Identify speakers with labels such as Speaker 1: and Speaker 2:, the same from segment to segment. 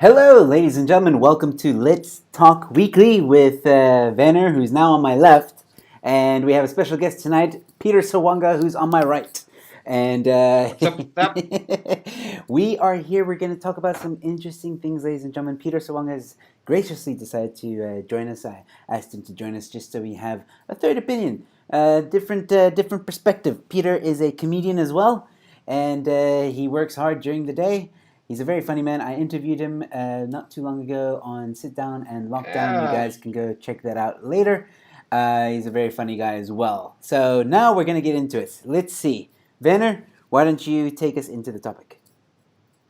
Speaker 1: Hello, ladies and gentlemen. Welcome to Let's Talk Weekly with Werner, who's now on my left, and we have a special guest tonight, Peter Sawanga, who's on my right. And
Speaker 2: What's up? What's up?
Speaker 1: we are here. We're going to talk about some interesting things, ladies and gentlemen. Peter Sawanga has graciously decided to join us. I asked him to join us just so we have a third opinion, different perspective. Peter is a comedian as well, and he works hard during the day. He's a very funny man. I interviewed him not too long ago on Sit Down and Lockdown. You
Speaker 2: Yeah.
Speaker 1: guys can go check that out later. He's a very funny guy as well. So now we're going to get into it. Let's see. Werner, why don't you take us into the topic?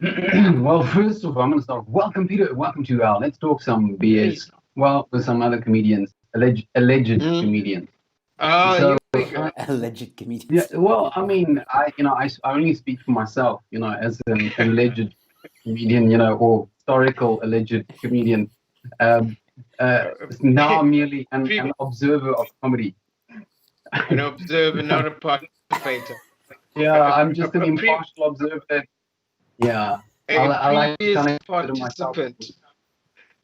Speaker 3: Well, first of all, I'm going to start. Welcome, Peter. Welcome to Let's Talk Some BS. Well, with some other comedians, alleged comedians.
Speaker 2: Oh,
Speaker 3: So,
Speaker 2: here we go.
Speaker 1: Alleged comedian.
Speaker 3: yeah. Well, I mean, I only speak for myself. As an alleged comedian, or historical alleged comedian. Now I'm merely an observer of comedy.
Speaker 2: An observer, not a participator.
Speaker 3: Yeah, I'm just an
Speaker 2: A pre-
Speaker 3: impartial observer. Yeah,
Speaker 2: A
Speaker 3: I like to
Speaker 2: previous
Speaker 3: kind of consider myself.
Speaker 2: participant.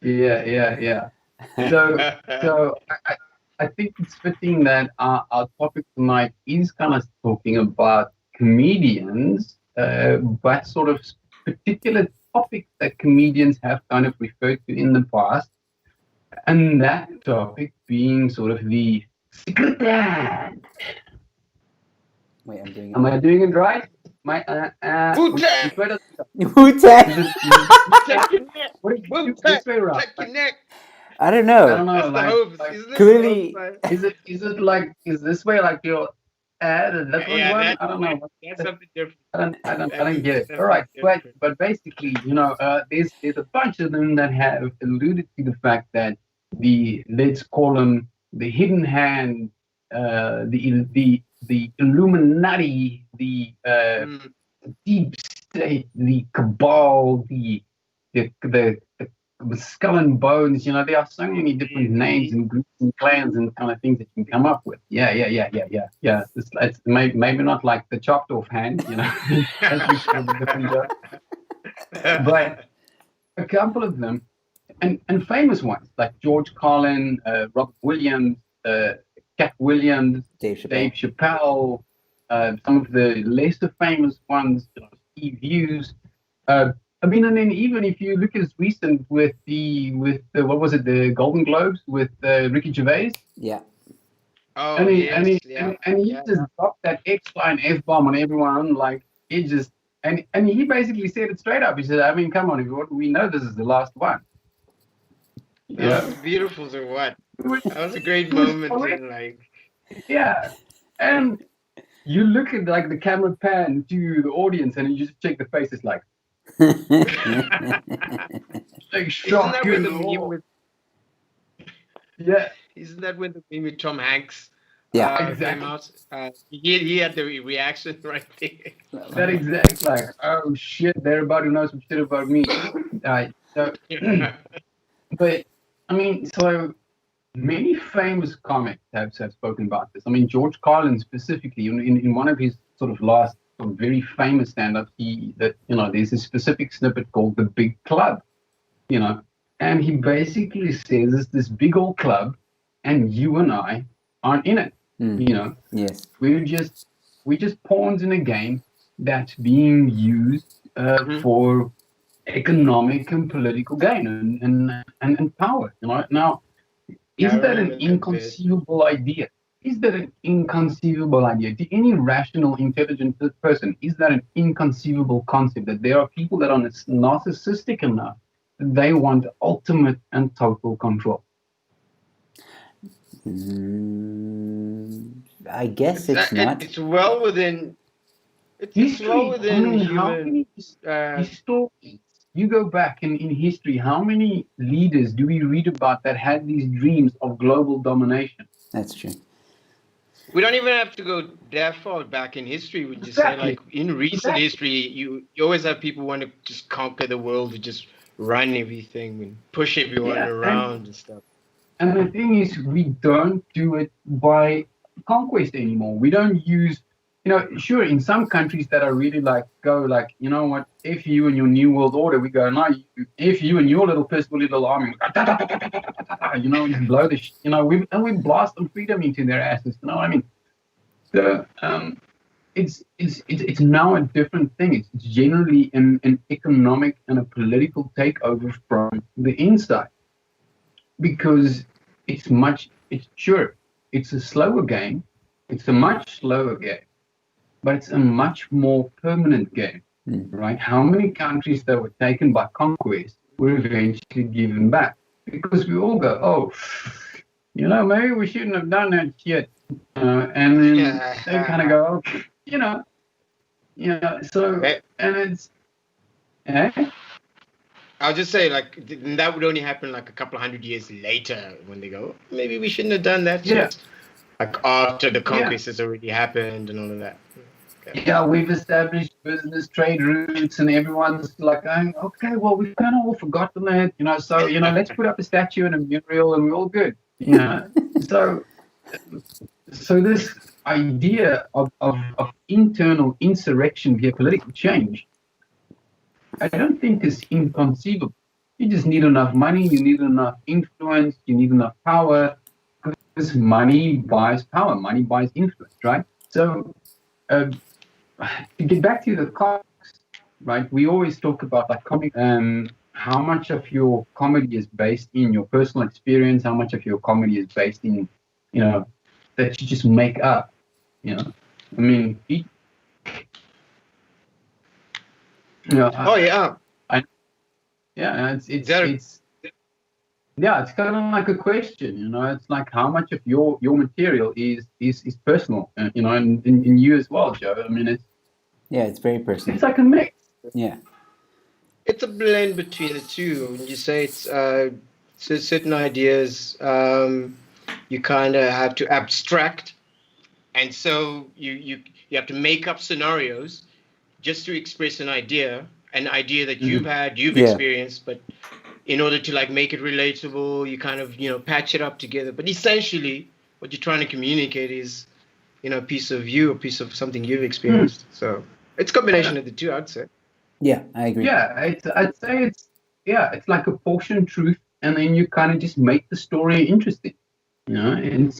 Speaker 3: Yeah. So I think it's fitting that our topic tonight is kind of talking about comedians, but sort of particular topics that comedians have kind of referred to in the past, and that topic being sort of the secret plan.
Speaker 1: Wait, I'm doing it.
Speaker 3: Am I doing it right?
Speaker 2: Wu-Tang!
Speaker 3: Which way does it go?
Speaker 1: Wu-Tang!
Speaker 3: Is it-
Speaker 2: Take your neck.
Speaker 3: what do you do
Speaker 2: Wu-Tang!
Speaker 3: this way around?
Speaker 2: Take your neck.
Speaker 1: I don't
Speaker 3: I don't
Speaker 1: know.
Speaker 3: know.
Speaker 2: That's the hopes, isn't it?
Speaker 1: Clearly-
Speaker 3: Is this way like your ad and that
Speaker 2: Yeah,
Speaker 3: one?
Speaker 2: that's,
Speaker 3: I don't know.
Speaker 2: that's something different.
Speaker 3: I don't get it. All right, but basically, there's a bunch of them that have alluded to the fact that let's call them the hidden hand, the Illuminati, the deep state, the cabal, the skull and bones. There are so many different names and groups and clans and kind of things that you can come up with. Yeah. It's maybe not like the chopped off hand, That's a different joke. But a couple of them, and famous ones like George Carlin, Robert Williams, Cat Williams,
Speaker 1: Dave Chappelle.
Speaker 3: Dave Chappelle, some of the lesser famous ones, Steve Hughes. I mean, and then even if you look as recent with the what was it, the Golden Globes with Ricky Gervais,
Speaker 1: Yeah.
Speaker 2: Oh,
Speaker 3: and he
Speaker 2: yeah.
Speaker 3: just dropped that X-line F-bomb on everyone, like it just, and he basically said it straight up. He said, I mean, come on, everyone, we know this is the last one.
Speaker 2: That was beautiful to what? That was a great moment. And like,
Speaker 3: Yeah, and you look at like the camera pan to the audience, and you just check the faces, like
Speaker 2: isn't
Speaker 3: shock.
Speaker 2: that when the meme with
Speaker 3: Yeah,
Speaker 2: Isn't that when the meme with Tom Hanks
Speaker 1: Yeah.
Speaker 3: exactly.
Speaker 2: came out? He had the reaction right there.
Speaker 3: That exact, like, oh shit, everybody knows some shit about me. So, but I mean, so many famous comics have spoken about this. I mean, George Carlin specifically, in one of his sort of last sort of very famous stand-ups, there's a specific snippet called The Big Club, and he basically says it's this big old club, and you and I aren't in it.
Speaker 1: Yes.
Speaker 3: We're just pawns in a game that's being used for economic and political gain and power. Now, is that an inconceivable idea? Is that an inconceivable idea? To any rational, intelligent person, is that an inconceivable concept that there are people that are narcissistic enough that they want ultimate and total control?
Speaker 1: I guess it's not.
Speaker 2: It's well within. It's well within
Speaker 3: how
Speaker 2: human.
Speaker 3: many historians, you go back in history, how many leaders do we read about that had these dreams of global domination?
Speaker 1: That's true.
Speaker 2: We don't even have to go that far back in history. We just say, like, in recent history, you always have people want to just conquer the world, to just run everything and push everyone around and stuff.
Speaker 3: And the thing is, we don't do it by conquest anymore. We don't use sure, in some countries that are really like, go like, you know what, if you and your new world order, we go, no, if you and your little peaceful little army, you blow we blast some freedom into their asses, you know what I mean? So, it's now a different thing. It's generally an economic and a political takeover from the inside, because it's a slower game. It's a much slower game, but it's a much more permanent game, right? How many countries that were taken by conquest were eventually given back? Because we all go, oh, maybe we shouldn't have done that shit. And then they kind of go, okay, so, and it's,
Speaker 2: I'll just say, like, that would only happen like a couple of 100 years later when they go, maybe we shouldn't have done that shit. Like after the conquest has already happened and all of that.
Speaker 3: Yeah, we've established business trade routes, and everyone's like going, okay, well, we've kind of all forgotten that, so, let's put up a statue and a mural and we're all good. So this idea of internal insurrection via political change, I don't think is inconceivable. You just need enough money, you need enough influence, you need enough power, because money buys power, money buys influence, right? So to get back to the cost, right? We always talk about like how much of your comedy is based in your personal experience, how much of your comedy is based in, that you just make up, I mean,
Speaker 2: oh yeah,
Speaker 3: it's kind of like a question, it's like how much of your material is personal, and you as well, Joe. I mean,
Speaker 1: it's very personal.
Speaker 3: It's like a mix.
Speaker 1: Yeah.
Speaker 2: It's a blend between the two. When you say it's certain ideas, you kind of have to abstract, and so you have to make up scenarios just to express an idea that you've experienced, but in order to like make it relatable, you kind of patch it up together. But essentially, what you're trying to communicate is a piece of you, a piece of something you've experienced. So it's a combination of the two, I'd say.
Speaker 1: Yeah, I agree.
Speaker 3: Yeah, I'd say it's like a portion truth, and then you kind of just make the story interesting, and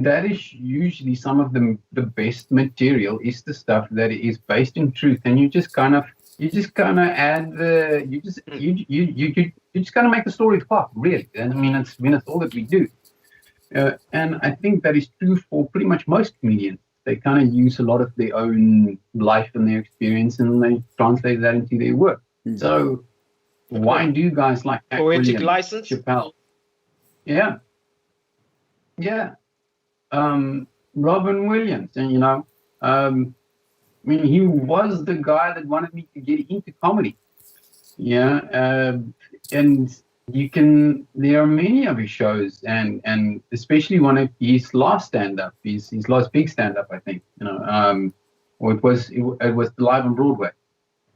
Speaker 3: that is usually some of the best material is the stuff that is based in truth, and you just kind of add you just kind of make the story pop, really. And I mean, that's all that we do, and I think that is true for pretty much most comedians. They kind of use a lot of their own life and their experience, and they translate that into their work. So why do guys like
Speaker 2: poetic license,
Speaker 3: Chappelle? Yeah. Robin Williams, and I mean, he was the guy that wanted me to get into comedy. And there are many of his shows, and especially one of his last stand-up, his last big stand-up, I think, or it was live on Broadway.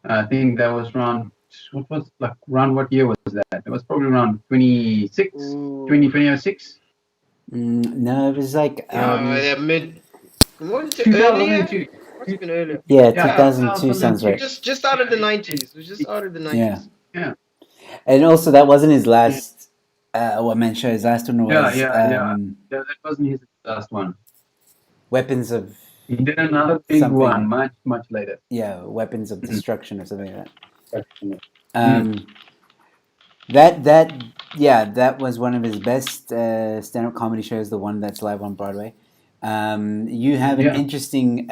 Speaker 3: I think that was around what year was that? It was probably around 2006.
Speaker 1: No, it was like
Speaker 2: mid
Speaker 3: 2002.
Speaker 2: Must have been earlier.
Speaker 1: Yeah, 2002 sounds right.
Speaker 2: Just out of the 90s. It was just out of the 90s.
Speaker 3: Yeah.
Speaker 1: And also, that wasn't his last one-man show. His last one was
Speaker 3: that wasn't his last one.
Speaker 1: Weapons of.
Speaker 3: He did another big one much later.
Speaker 1: Yeah, Weapons of Destruction or something like
Speaker 3: that.
Speaker 1: That was one of his best stand-up comedy shows. The one that's live on Broadway. You have an interesting.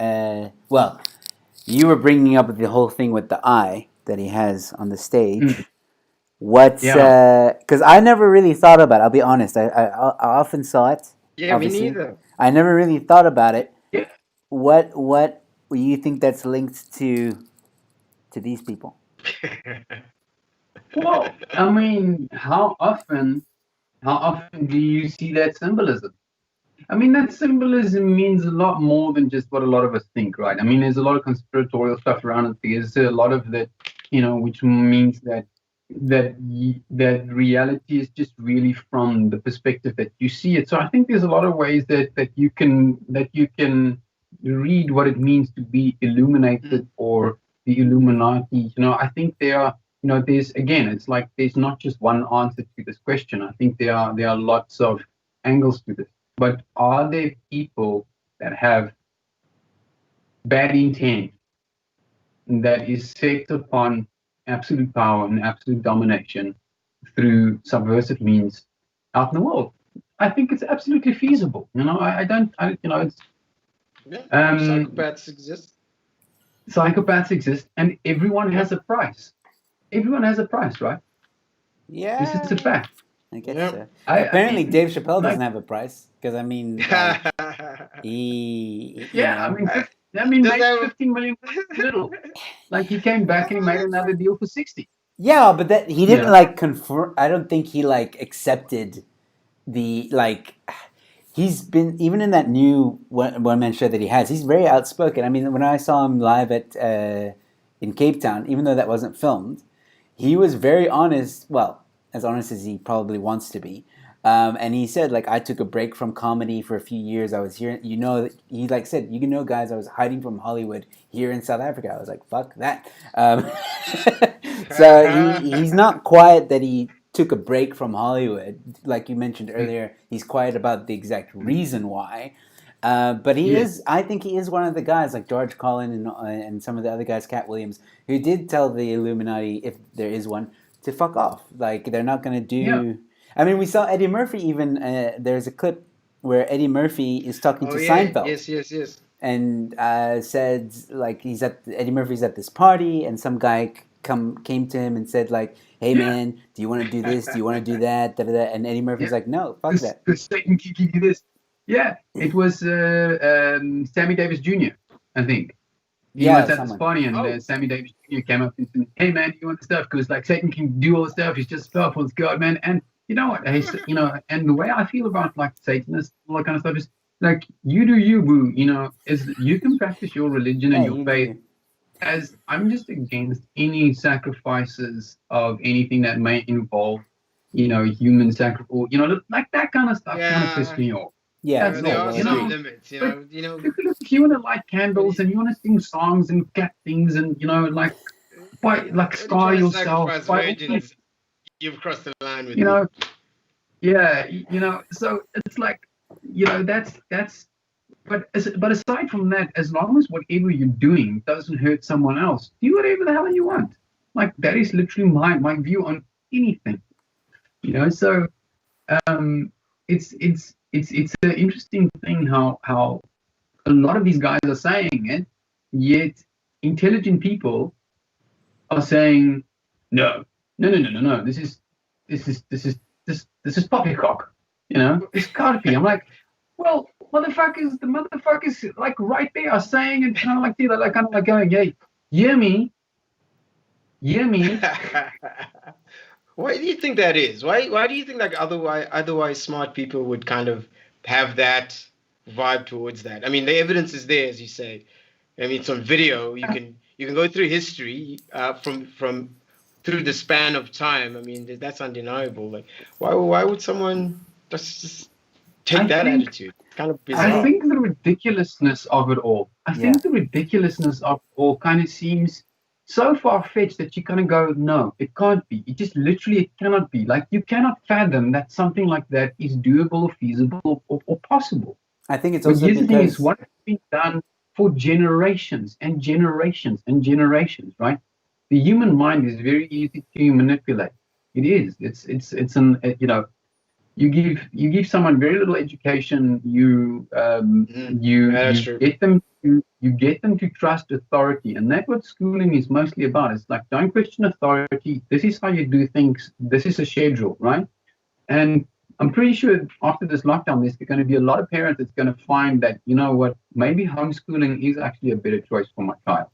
Speaker 1: You were bringing up the whole thing with the eye that he has on the stage. Because I never really thought about it. I'll be honest. I often saw it.
Speaker 2: Yeah, obviously. Me neither.
Speaker 1: I never really thought about it.
Speaker 3: Yeah.
Speaker 1: What do you think that's linked to these people?
Speaker 3: Well, I mean, how often do you see that symbolism? I mean, that symbolism means a lot more than just what a lot of us think, right? I mean, there's a lot of conspiratorial stuff around it. There's a lot of that, which means that reality is just really from the perspective that you see it. So I think there's a lot of ways that you can read what it means to be illuminated or the Illuminati. I think there are, there's, again, it's like there's not just one answer to this question. I think there are lots of angles to this. But are there people that have bad intent that is set upon absolute power and absolute domination through subversive means out in the world? I think it's absolutely feasible. It's
Speaker 2: psychopaths exist.
Speaker 3: Psychopaths exist, and everyone has a price. Everyone has a price, right?
Speaker 1: Yeah.
Speaker 3: This is a fact.
Speaker 1: I guess
Speaker 2: Yeah.
Speaker 1: so. Apparently, Dave Chappelle doesn't have a price because like, he.
Speaker 3: Yeah,
Speaker 1: You know,
Speaker 3: maybe 15 million little. Like he came back and he made another deal for 60.
Speaker 1: Yeah, but that he didn't like confirm. I don't think he like accepted the like. He's been even in that new one man show that he has. He's very outspoken. I mean, when I saw him live at in Cape Town, even though that wasn't filmed, he was very honest. Well, as honest as he probably wants to be. And he said, like, I took a break from comedy for a few years. I was here, he like said, guys, I was hiding from Hollywood here in South Africa. I was like, fuck that. So he's not quiet that he took a break from Hollywood. Like you mentioned earlier, he's quiet about the exact reason why. But he is, I think he is one of the guys like George Collin and some of the other guys, Cat Williams, who did tell the Illuminati, if there is one, to fuck off. Like, they're not going to do... Yeah. I mean, we saw Eddie Murphy even... there's a clip where Eddie Murphy is talking to Seinfeld.
Speaker 2: Yes.
Speaker 1: And said, like, Eddie Murphy's at this party, and some guy came to him and said, like, hey, man, do you want to do this? Do you want to do that? Da, da, da. And Eddie Murphy's like, no, fuck that.
Speaker 3: Because Satan can give you this. Yeah, it was Sammy Davis Jr., I think. He was at this party, and Sammy Davis Jr. came up and said, hey, man, do you want the stuff? Because, like, Satan can do all the stuff. He's just powerful as God, man. And you know what? And the way I feel about, like, Satanists, all that kind of stuff is, like, you do you, boo. Is you can practice your religion and your faith. As I'm just against any sacrifices of anything that may involve, human sacrifice, like that kind of stuff kind of pisses me off.
Speaker 1: Yeah,
Speaker 2: there are some limits,
Speaker 3: If you want to light candles and you want to sing songs and get things and scar yourself,
Speaker 2: you've crossed the line with
Speaker 3: So it's like, that's. But aside from that, as long as whatever you're doing doesn't hurt someone else, do whatever the hell you want. Like, that is literally my view on anything. So it's an interesting thing how a lot of these guys are saying it, yet intelligent people are saying no. This is poppycock. This can't be. I'm like, well, the motherfuckers like right there are saying it kind of like going, hey, hear me.
Speaker 2: Why do you think that is? Why do you think like otherwise smart people would kind of have that vibe towards that? I mean, the evidence is there, as you say. I mean, it's on video. You can go through history from through the span of time. I mean, that's undeniable. Like, why would someone just take that attitude? Kind of bizarre.
Speaker 3: I think the ridiculousness of it all. Kind of seems so far-fetched that you kind of go, no, it can't be. It cannot be. Like, you cannot fathom that something like that is doable, feasible, or possible.
Speaker 1: I think it's also because...
Speaker 3: the thing is, what has been done for generations and generations and generations, right? The human mind is very easy to manipulate. It is. It's an you give someone very little education. You get them to trust authority, and that's what schooling is mostly about. It's like, don't question authority. This is how you do things. This is a schedule, right? And I'm pretty sure after this lockdown, there's going to be a lot of parents that's going to find that, you know what, maybe homeschooling is actually a better choice for my child.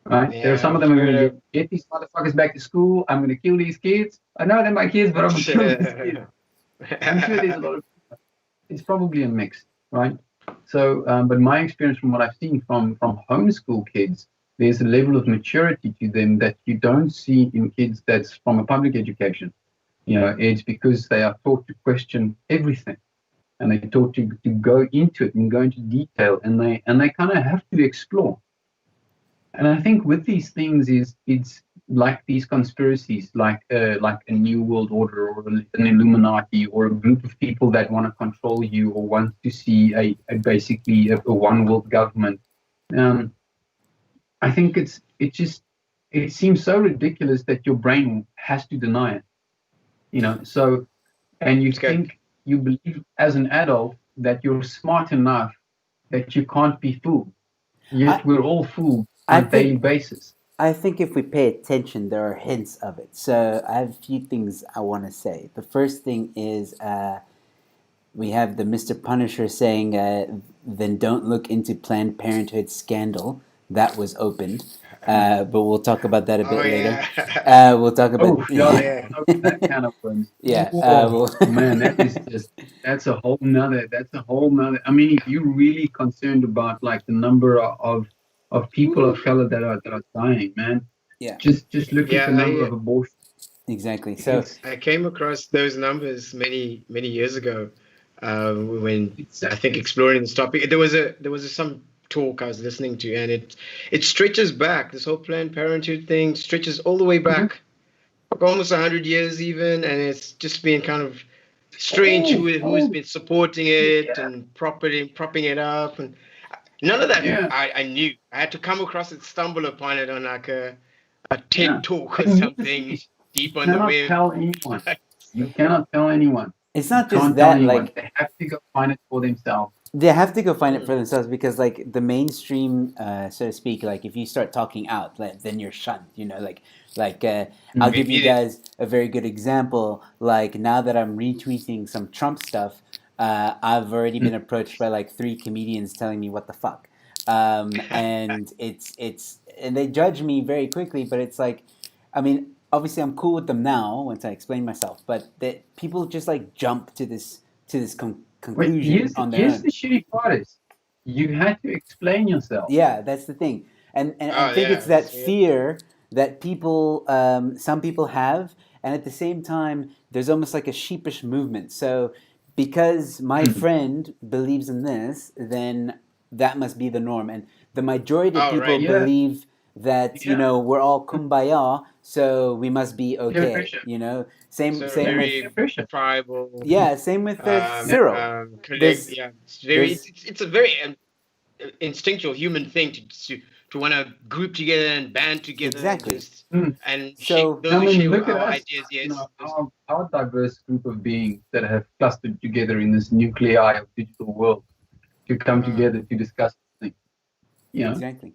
Speaker 3: Right? Yeah, there are some of them who are going to get these motherfuckers back to school. I'm going to kill these kids. I know they're my kids, but I'm going to kill these kids. I'm sure there's a lot of... It's probably a mix, right? So, but my experience from what I've seen from homeschool kids, there's a level of maturity to them that you don't see in kids that's from a public education. You know, it's because they are taught to question everything. and they taught you to go into it and go into detail, and they kind of have to explore. And I think with these things it's like these conspiracies, like a new world order or an Illuminati or a group of people that want to control you or want to see basically a one world government. I think it seems so ridiculous that your brain has to deny it. So, and you think you believe as an adult that you're smart enough that you can't be fooled. Yet we're all fooled on a daily basis.
Speaker 1: I think if we pay attention, there are hints of it. So I have a few things I want to say. The first thing is we have the Mr. Punisher saying, then don't look into Planned Parenthood scandal. That was opened. But we'll talk about that a bit later. We'll talk about
Speaker 3: that kind of worms.
Speaker 1: Yeah.
Speaker 3: Man, that's a whole nother. I mean, if you're really concerned about like the number of people of color that are dying, man.
Speaker 1: Yeah.
Speaker 3: Just look at the number of abortions.
Speaker 1: Exactly. So
Speaker 2: I came across those numbers many years ago when I think exploring this topic. There was some talk I was listening to, and it stretches back. This whole Planned Parenthood thing stretches all the way back, almost 100 years even, and it's just been kind of strange who's been supporting it and propping it up, and none of that I knew. I had to come across it, stumble upon it on like a TED talk or something deep on the web.
Speaker 3: Tell anyone. You cannot tell anyone.
Speaker 1: It's not just that, like
Speaker 3: they have to go find it for themselves.
Speaker 1: They have to go find it for themselves because, like, the mainstream, so to speak, like, if you start talking out, then you're shunned. I'll give you guys a very good example. Like, now that I'm retweeting some Trump stuff, I've already been approached by like 3 comedians telling me what the fuck, and and they judge me very quickly. But it's like, I mean, obviously I'm cool with them now once I explain myself, but people just like jump to this conclusion on their own.
Speaker 3: Here's the shitty part is you had to explain yourself.
Speaker 1: Yeah, that's the thing, and I think it's that fear that people, some people have, and at the same time, there's almost like a sheepish movement. So, because my friend believes in this, then that must be the norm, and the majority of people believe that we're all kumbaya, so we must be okay. Same with
Speaker 2: tribal.
Speaker 1: Yeah, same with Cyril.
Speaker 2: It's a very instinctual human thing to want to group together and band together.
Speaker 1: Exactly.
Speaker 2: And
Speaker 3: so look at us, ideas. Yes, our diverse group of beings that have clustered together in this nuclei of digital world to come together to discuss things.
Speaker 1: Exactly.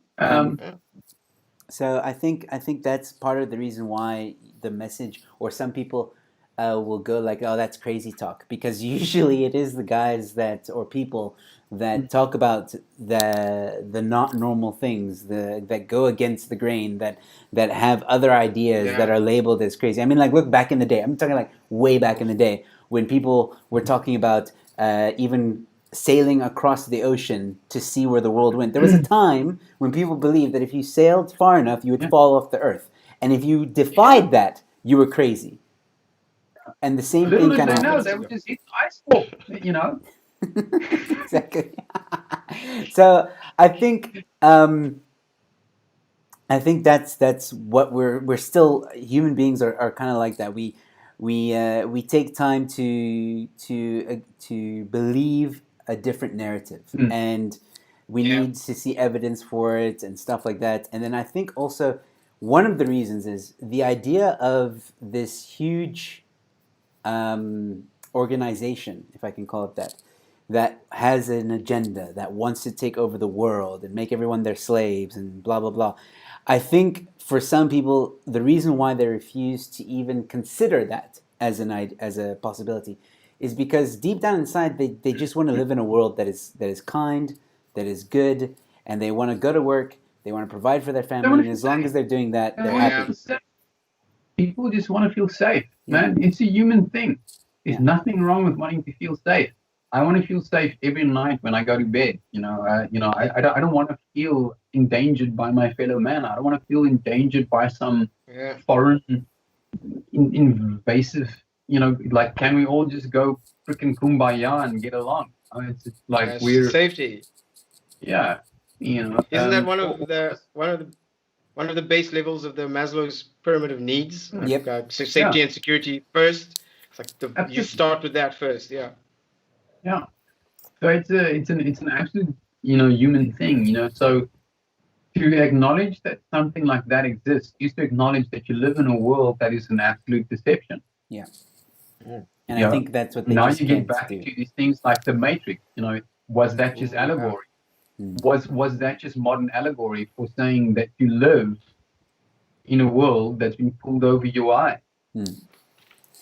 Speaker 1: So I think that's part of the reason why the message, or some people will go like, oh, that's crazy talk, because usually it is the guys or people that talk about the not normal things, that go against the grain, that have other ideas that are labeled as crazy. I mean, like, look back in the day. I'm talking like way back in the day when people were talking about even sailing across the ocean to see where the world went. There was a time when people believed that if you sailed far enough, you would fall off the earth, and if you defied that, you were crazy. And the same thing kind of happens.
Speaker 3: They would just hit ice wall,
Speaker 1: Exactly. So I think that's what we're still, human beings are kind of like that. We take time to believe a different narrative, and we need to see evidence for it and stuff like that. And then I think also one of the reasons is the idea of this huge organization, if I can call it that has an agenda, that wants to take over the world and make everyone their slaves and blah, blah, blah. I think for some people, the reason why they refuse to even consider that as a possibility is because deep down inside, they just want to live in a world that is kind, that is good, and they want to go to work, they want to provide for their family, and as long as they're doing that, they're happy.
Speaker 3: People just want to feel safe, man. It's a human thing. There's nothing wrong with wanting to feel safe. I want to feel safe every night when I go to bed. I don't want to feel endangered by my fellow man. I don't want to feel endangered by some foreign invasive, like, can we all just go freaking kumbaya and get along? It's just like
Speaker 2: safety.
Speaker 3: yeah,
Speaker 2: Isn't that one of the base levels of the Maslow's pyramid of needs?
Speaker 1: Yep.
Speaker 2: So safety and security first. It's like
Speaker 3: Absolutely.
Speaker 2: you start with that first. Yeah.
Speaker 3: Yeah. So it's an absolute human thing. So to acknowledge that something like that exists is to acknowledge that you live in a world that is an absolute deception.
Speaker 1: Yeah. And I think that's what they
Speaker 3: now
Speaker 1: just
Speaker 3: you get
Speaker 1: can't
Speaker 3: back
Speaker 1: do.
Speaker 3: into these things like the Matrix. Was that just allegory? Was that just modern allegory for saying that you live in a world that's been pulled over your eye?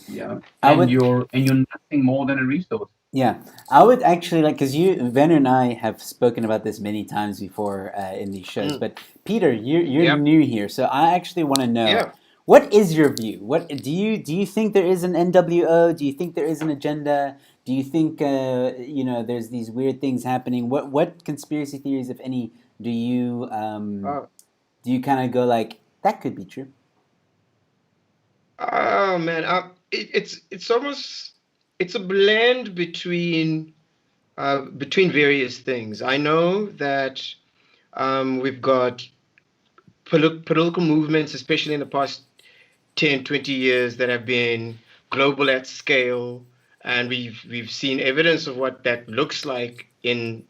Speaker 3: Yeah, and you're nothing more than a resource.
Speaker 1: Yeah, I would actually like, because Werner and I have spoken about this many times before in these shows. But Peter, you're new here, so I actually want to know what is your view. What do you think there is an NWO? Do you think there is an agenda? Do you think there's these weird things happening? What conspiracy theories, if any, do you kind of go like that could be true?
Speaker 2: Oh man, it's almost it's a blend between various things. I know that we've got political movements, especially in the past 10, 20 years, that have been global at scale, and we've seen evidence of what that looks like in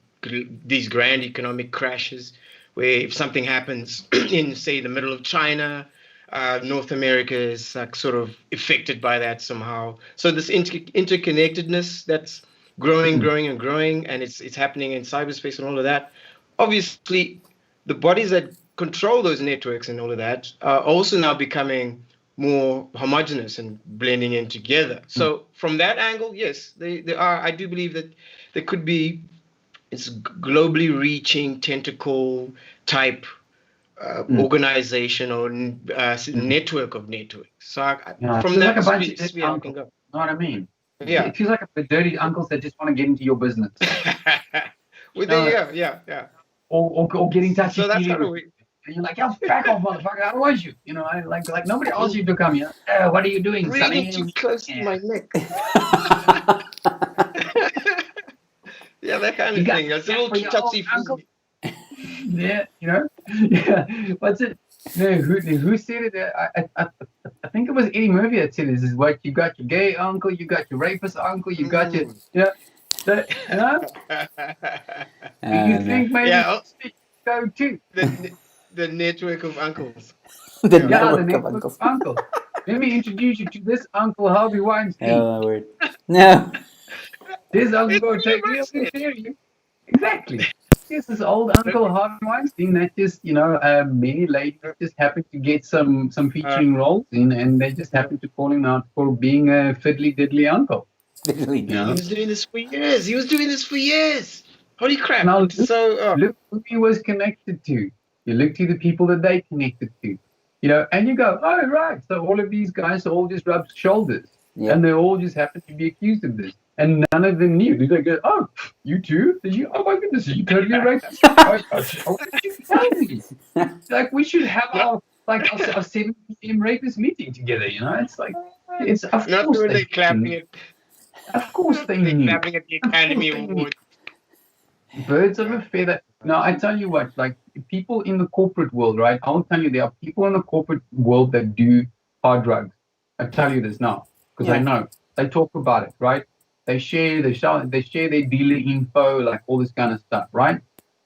Speaker 2: these grand economic crashes, where if something happens in, say, the middle of China, North America is like sort of affected by that somehow. So this interconnectedness that's growing, and it's happening in cyberspace and all of that. Obviously, the bodies that control those networks and all of that are also now becoming more homogenous and blending in together. So from that angle, yes, they are. I do believe that there could be it's globally reaching tentacle type organization or network of networks. So from that
Speaker 3: like a
Speaker 2: sphere, I can go.
Speaker 3: You know what I mean?
Speaker 2: Yeah.
Speaker 3: It feels like a dirty uncles that just want to get into your business.
Speaker 2: Well, there you go. Yeah.
Speaker 3: Or getting touchy.
Speaker 2: So that's how we.
Speaker 3: And you're like, yo, back off, motherfucker. I don't want you. Like nobody asked you to come here. What are you doing,
Speaker 2: Breathing too close to my neck. Yeah, that kind of thing. It's a little touchy feely.
Speaker 3: Yeah, Yeah. What's it? No, who said it? I think it was Eddie Murphy that said this. Is what you got your gay uncle, you got your rapist uncle, you got your Do you think maybe go too?
Speaker 2: The network of uncles.
Speaker 1: The network of
Speaker 3: uncles. Let me introduce you to this Uncle Harvey Weinstein.
Speaker 1: Oh, my word. No.
Speaker 3: This uncle will take real good care of you. Exactly. This is old Uncle Harvey Weinstein that just, many ladies just happen to get some featuring roles in, and they just happen to call him out for being a fiddly diddly uncle.
Speaker 2: He was doing this for years. Holy crap.
Speaker 3: Now, look who he was connected to. You look to the people that they connected to. And you go, oh, right. So all of these guys all just rub shoulders. Yep. And they all just happen to be accused of this. And none of them knew. They go, oh, you too? Did you? Oh, my goodness, you totally racist. What did you tell me? Like, we should have our 7 p.m. rapist meeting together, It's like, it's of
Speaker 2: not
Speaker 3: course
Speaker 2: they clapping it.
Speaker 3: Of course they knew.
Speaker 2: Clapping at the Academy Award.
Speaker 3: Birds of a feather. Now, I tell you what, like, people in the corporate world, right? I'll tell you, there are people in the corporate world that do hard drugs. I tell you this now, because I know. They talk about it, right? They share their dealer info, like all this kind of stuff, right?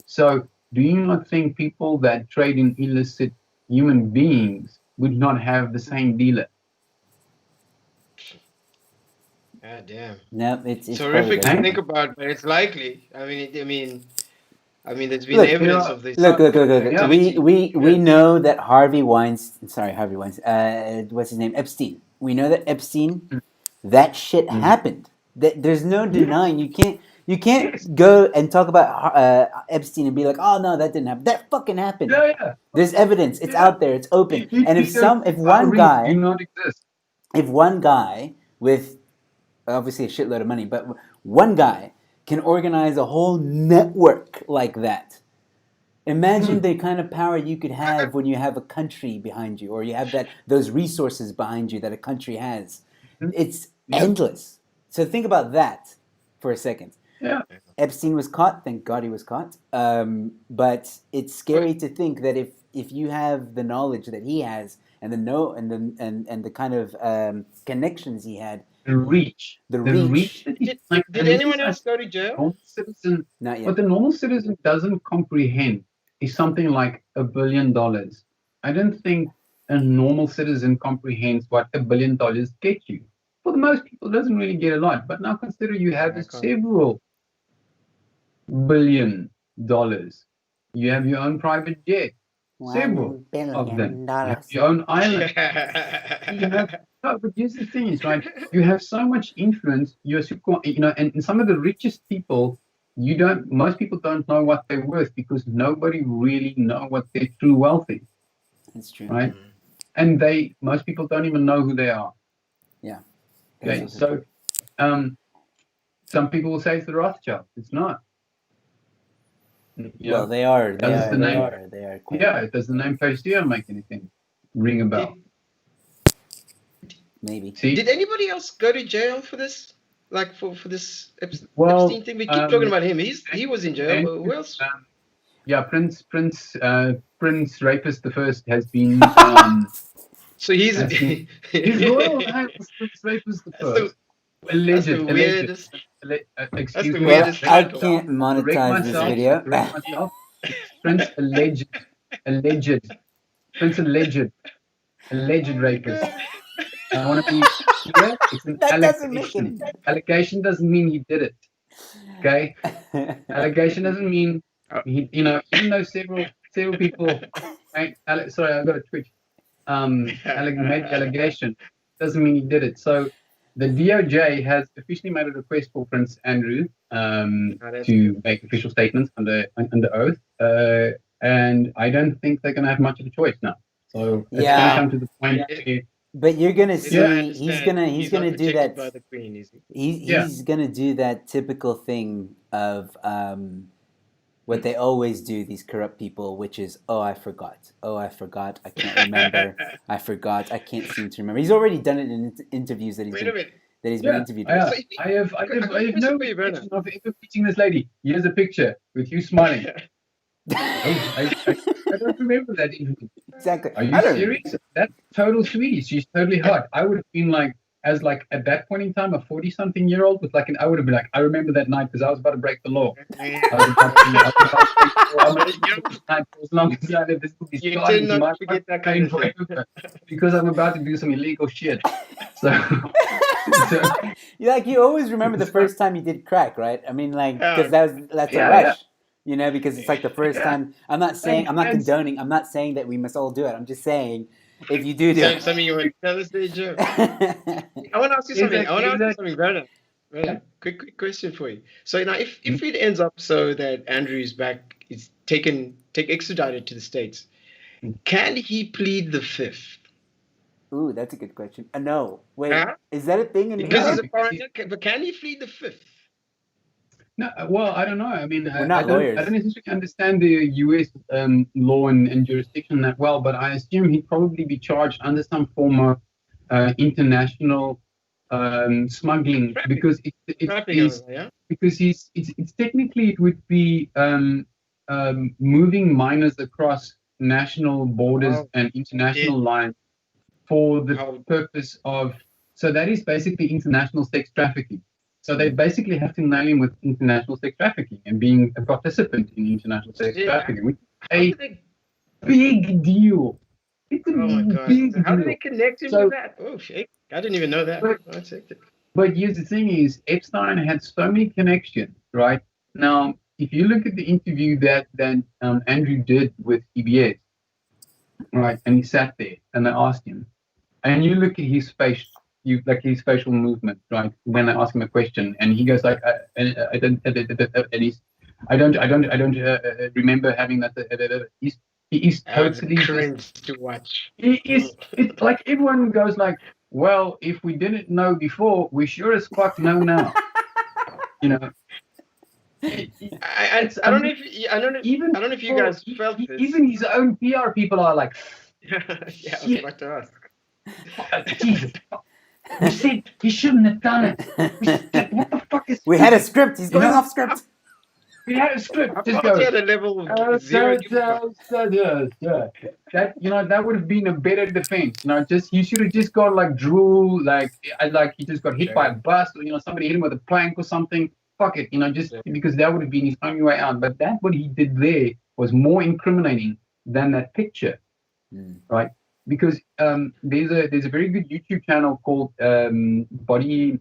Speaker 3: So, do you not think people that trade in illicit human beings would not have the same dealer?
Speaker 2: God damn.
Speaker 1: No, it's
Speaker 2: horrific to think about, but it's likely. I mean, there's been evidence of this.
Speaker 1: Look. Yeah. We know that Harvey Weinstein. What's his name? Epstein. We know that Epstein. That shit happened. There's no denying. You can't go and talk about Epstein and be like, oh no, that didn't happen. That fucking happened.
Speaker 3: Yeah.
Speaker 1: There's evidence. It's out there. It's open. And if one guy
Speaker 3: do not exist.
Speaker 1: If one guy with obviously a shitload of money, but one guy can organize a whole network like that. Imagine the kind of power you could have when you have a country behind you, or you have those resources behind you that a country has. It's endless. So think about that for a second.
Speaker 3: Yeah.
Speaker 1: Epstein was caught. Thank God he was caught. But it's scary to think that if you have the knowledge that he has and the kind of connections he had,
Speaker 3: The reach
Speaker 1: the
Speaker 3: that
Speaker 1: reach.
Speaker 3: he,
Speaker 2: Did
Speaker 3: and this
Speaker 2: anyone
Speaker 3: is
Speaker 2: else go to jail?
Speaker 3: normal citizen.
Speaker 1: Not yet.
Speaker 3: What the normal citizen doesn't comprehend is something like $1 billion. I don't think a normal citizen comprehends what $1 billion gets you. For the most people, it doesn't really get a lot. But now consider you have several $1 billion. You have your own private jet. Several of them. You have your own island. You have, no, but here's the thing is, right? You have so much influence. And some of the richest people, most people don't know what they're worth because nobody really know what their true wealth is.
Speaker 1: That's true.
Speaker 3: Right? And most people don't even know who they are.
Speaker 1: Yeah.
Speaker 3: Okay. So, some people will say it's the Rothschild. It's not.
Speaker 1: Well, they are. They
Speaker 3: Does
Speaker 1: are.
Speaker 3: the
Speaker 1: They
Speaker 3: name-
Speaker 1: are. They are. Quite,
Speaker 3: Yeah. Does the name Fastia make anything ring a bell?
Speaker 1: maybe.
Speaker 3: See?
Speaker 2: Did anybody else go to jail for this? Like for this
Speaker 3: Well,
Speaker 2: Epstein thing? We keep talking about him. He was in jail. But who else?
Speaker 3: Yeah, Prince Rapist the First has been.
Speaker 2: So he's
Speaker 3: His Royal Highness Prince Rapist the First.
Speaker 2: That's the weirdest.
Speaker 3: Excuse
Speaker 2: the
Speaker 3: me.
Speaker 2: weirdest
Speaker 1: I
Speaker 2: title.
Speaker 1: can't monetize this video.
Speaker 3: Correct myself. Prince alleged. Prince alleged rapist. I want to be clear. It's an
Speaker 1: That doesn't make
Speaker 3: allegation.
Speaker 1: any.
Speaker 3: Allegation doesn't mean he did it. Okay. Allegation doesn't mean he. Even though several people. Right, sorry, I got a twitch. Made the allegation doesn't mean he did it. So the DOJ has officially made a request for Prince Andrew to make official statements under oath, and I don't think they're going to have much of a choice now. So it's going to come to the point.
Speaker 1: But you're gonna see he's gonna
Speaker 2: not
Speaker 1: do that.
Speaker 2: protected by the Queen, is he?
Speaker 1: He's gonna do that typical thing of what they always do, these corrupt people, which is, I forgot, I can't remember, I forgot, I can't seem to remember. He's already done it in interviews that he's been interviewed with.
Speaker 3: I have no intention of ever meeting this lady. Here's a picture with you smiling. I don't remember that interview.
Speaker 1: Exactly.
Speaker 3: Are you serious? That's total sweetie. She's totally hot. I would have been like, at that point in time, a 40-something-year-old with I would have been like, I remember that night because I was about to break the law. As long as I live, this will be
Speaker 2: did not forget that kind of thing.
Speaker 3: Because I'm about to do some illegal shit. So
Speaker 1: you always remember the first time you did crack, right? I mean, because that's a rush. Because it's like the first time. I'm not condoning. I'm not saying that we must all do it. I'm just saying, if you do it.
Speaker 2: Something you want to tell us, Joe? I want to ask you something. Werner. Quick question for you. So now, if it ends up so that Andrew's back is extradited to the States, can he plead the fifth?
Speaker 1: Ooh, that's a good question. No, wait, is that a thing?
Speaker 2: Because he's a foreigner, but can he plead the fifth?
Speaker 3: No, well, I don't know. I mean,
Speaker 1: we're not lawyers.
Speaker 3: I don't necessarily understand the U.S. Law and jurisdiction that well, but I assume he'd probably be charged under some form of international smuggling because it's technically it would be moving minors across national borders and international lines for the purpose of. So that is basically international sex trafficking. So they basically have to nail him with international sex trafficking and being a participant in international sex trafficking, which is a big deal. It's a big deal.
Speaker 2: How do they connect him to that? Oh, shit. I didn't even know that.
Speaker 3: But here's the thing is, Epstein had so many connections, right? Now, if you look at the interview that Andrew did with CBS, right, and he sat there and they asked him, and you look at his face, his facial movement, right? When I ask him a question, and he goes like, I don't remember having that. He is totally
Speaker 2: cringe to watch.
Speaker 3: It's like everyone goes like, well, if we didn't know before, we sure as fuck know now.
Speaker 2: I don't know if you guys felt this.
Speaker 3: Even his own PR people are like,
Speaker 2: yeah, I was about to ask.
Speaker 3: Jesus. We said he shouldn't have done it. We said, what the fuck is
Speaker 1: We had a script. He's going off script.
Speaker 3: We had a script.
Speaker 2: I
Speaker 3: Just
Speaker 2: thought
Speaker 3: go.
Speaker 2: he had a level of zero give a fuck.
Speaker 3: That that would have been a better defense. Just you should have just got like Drew, like he just got hit by a bus, or somebody hit him with a plank or something. Fuck it, just because that would have been his only way out. But that what he did there was more incriminating than that picture, right? Because there's a very good YouTube channel called Body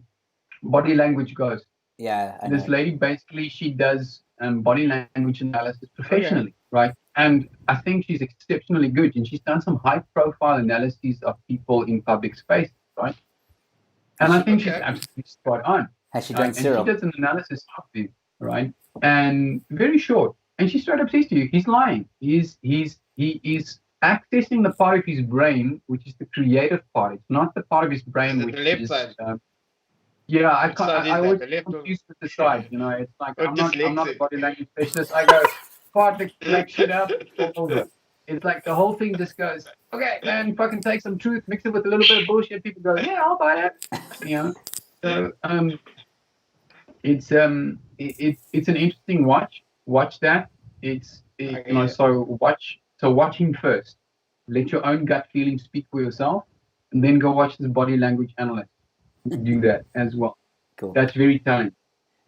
Speaker 3: Language Goes.
Speaker 1: Yeah, I
Speaker 3: This
Speaker 1: know.
Speaker 3: lady basically she does body language analysis professionally, right? And I think she's exceptionally good, and she's done some high-profile analyses of people in public spaces, right? And I think she's absolutely spot on.
Speaker 1: Has she done
Speaker 3: And she
Speaker 1: Cyril?
Speaker 3: does an analysis of him, right? And very short. And she straight up says to you, he's lying. He is accessing the part of his brain which is the creative part. It's not the part of his brain which
Speaker 2: the left
Speaker 3: is
Speaker 2: side.
Speaker 3: yeah, I
Speaker 2: Which
Speaker 3: can't.
Speaker 2: side is
Speaker 3: I
Speaker 2: that?
Speaker 3: always
Speaker 2: The left or-
Speaker 3: confused with the side. It's like
Speaker 2: Or
Speaker 3: I'm not a
Speaker 2: dyslexic.
Speaker 3: body language specialist. I go part the black shit up, all over. It's like the whole thing just goes, okay, man, fucking take some truth, mix it with a little bit of bullshit. People go, yeah, I'll buy it. So it's it's an interesting watch. Watch that. So watch him first. Let your own gut feeling speak for yourself, and then go watch this body language analyst. Do that as well.
Speaker 1: Cool.
Speaker 3: That's very telling.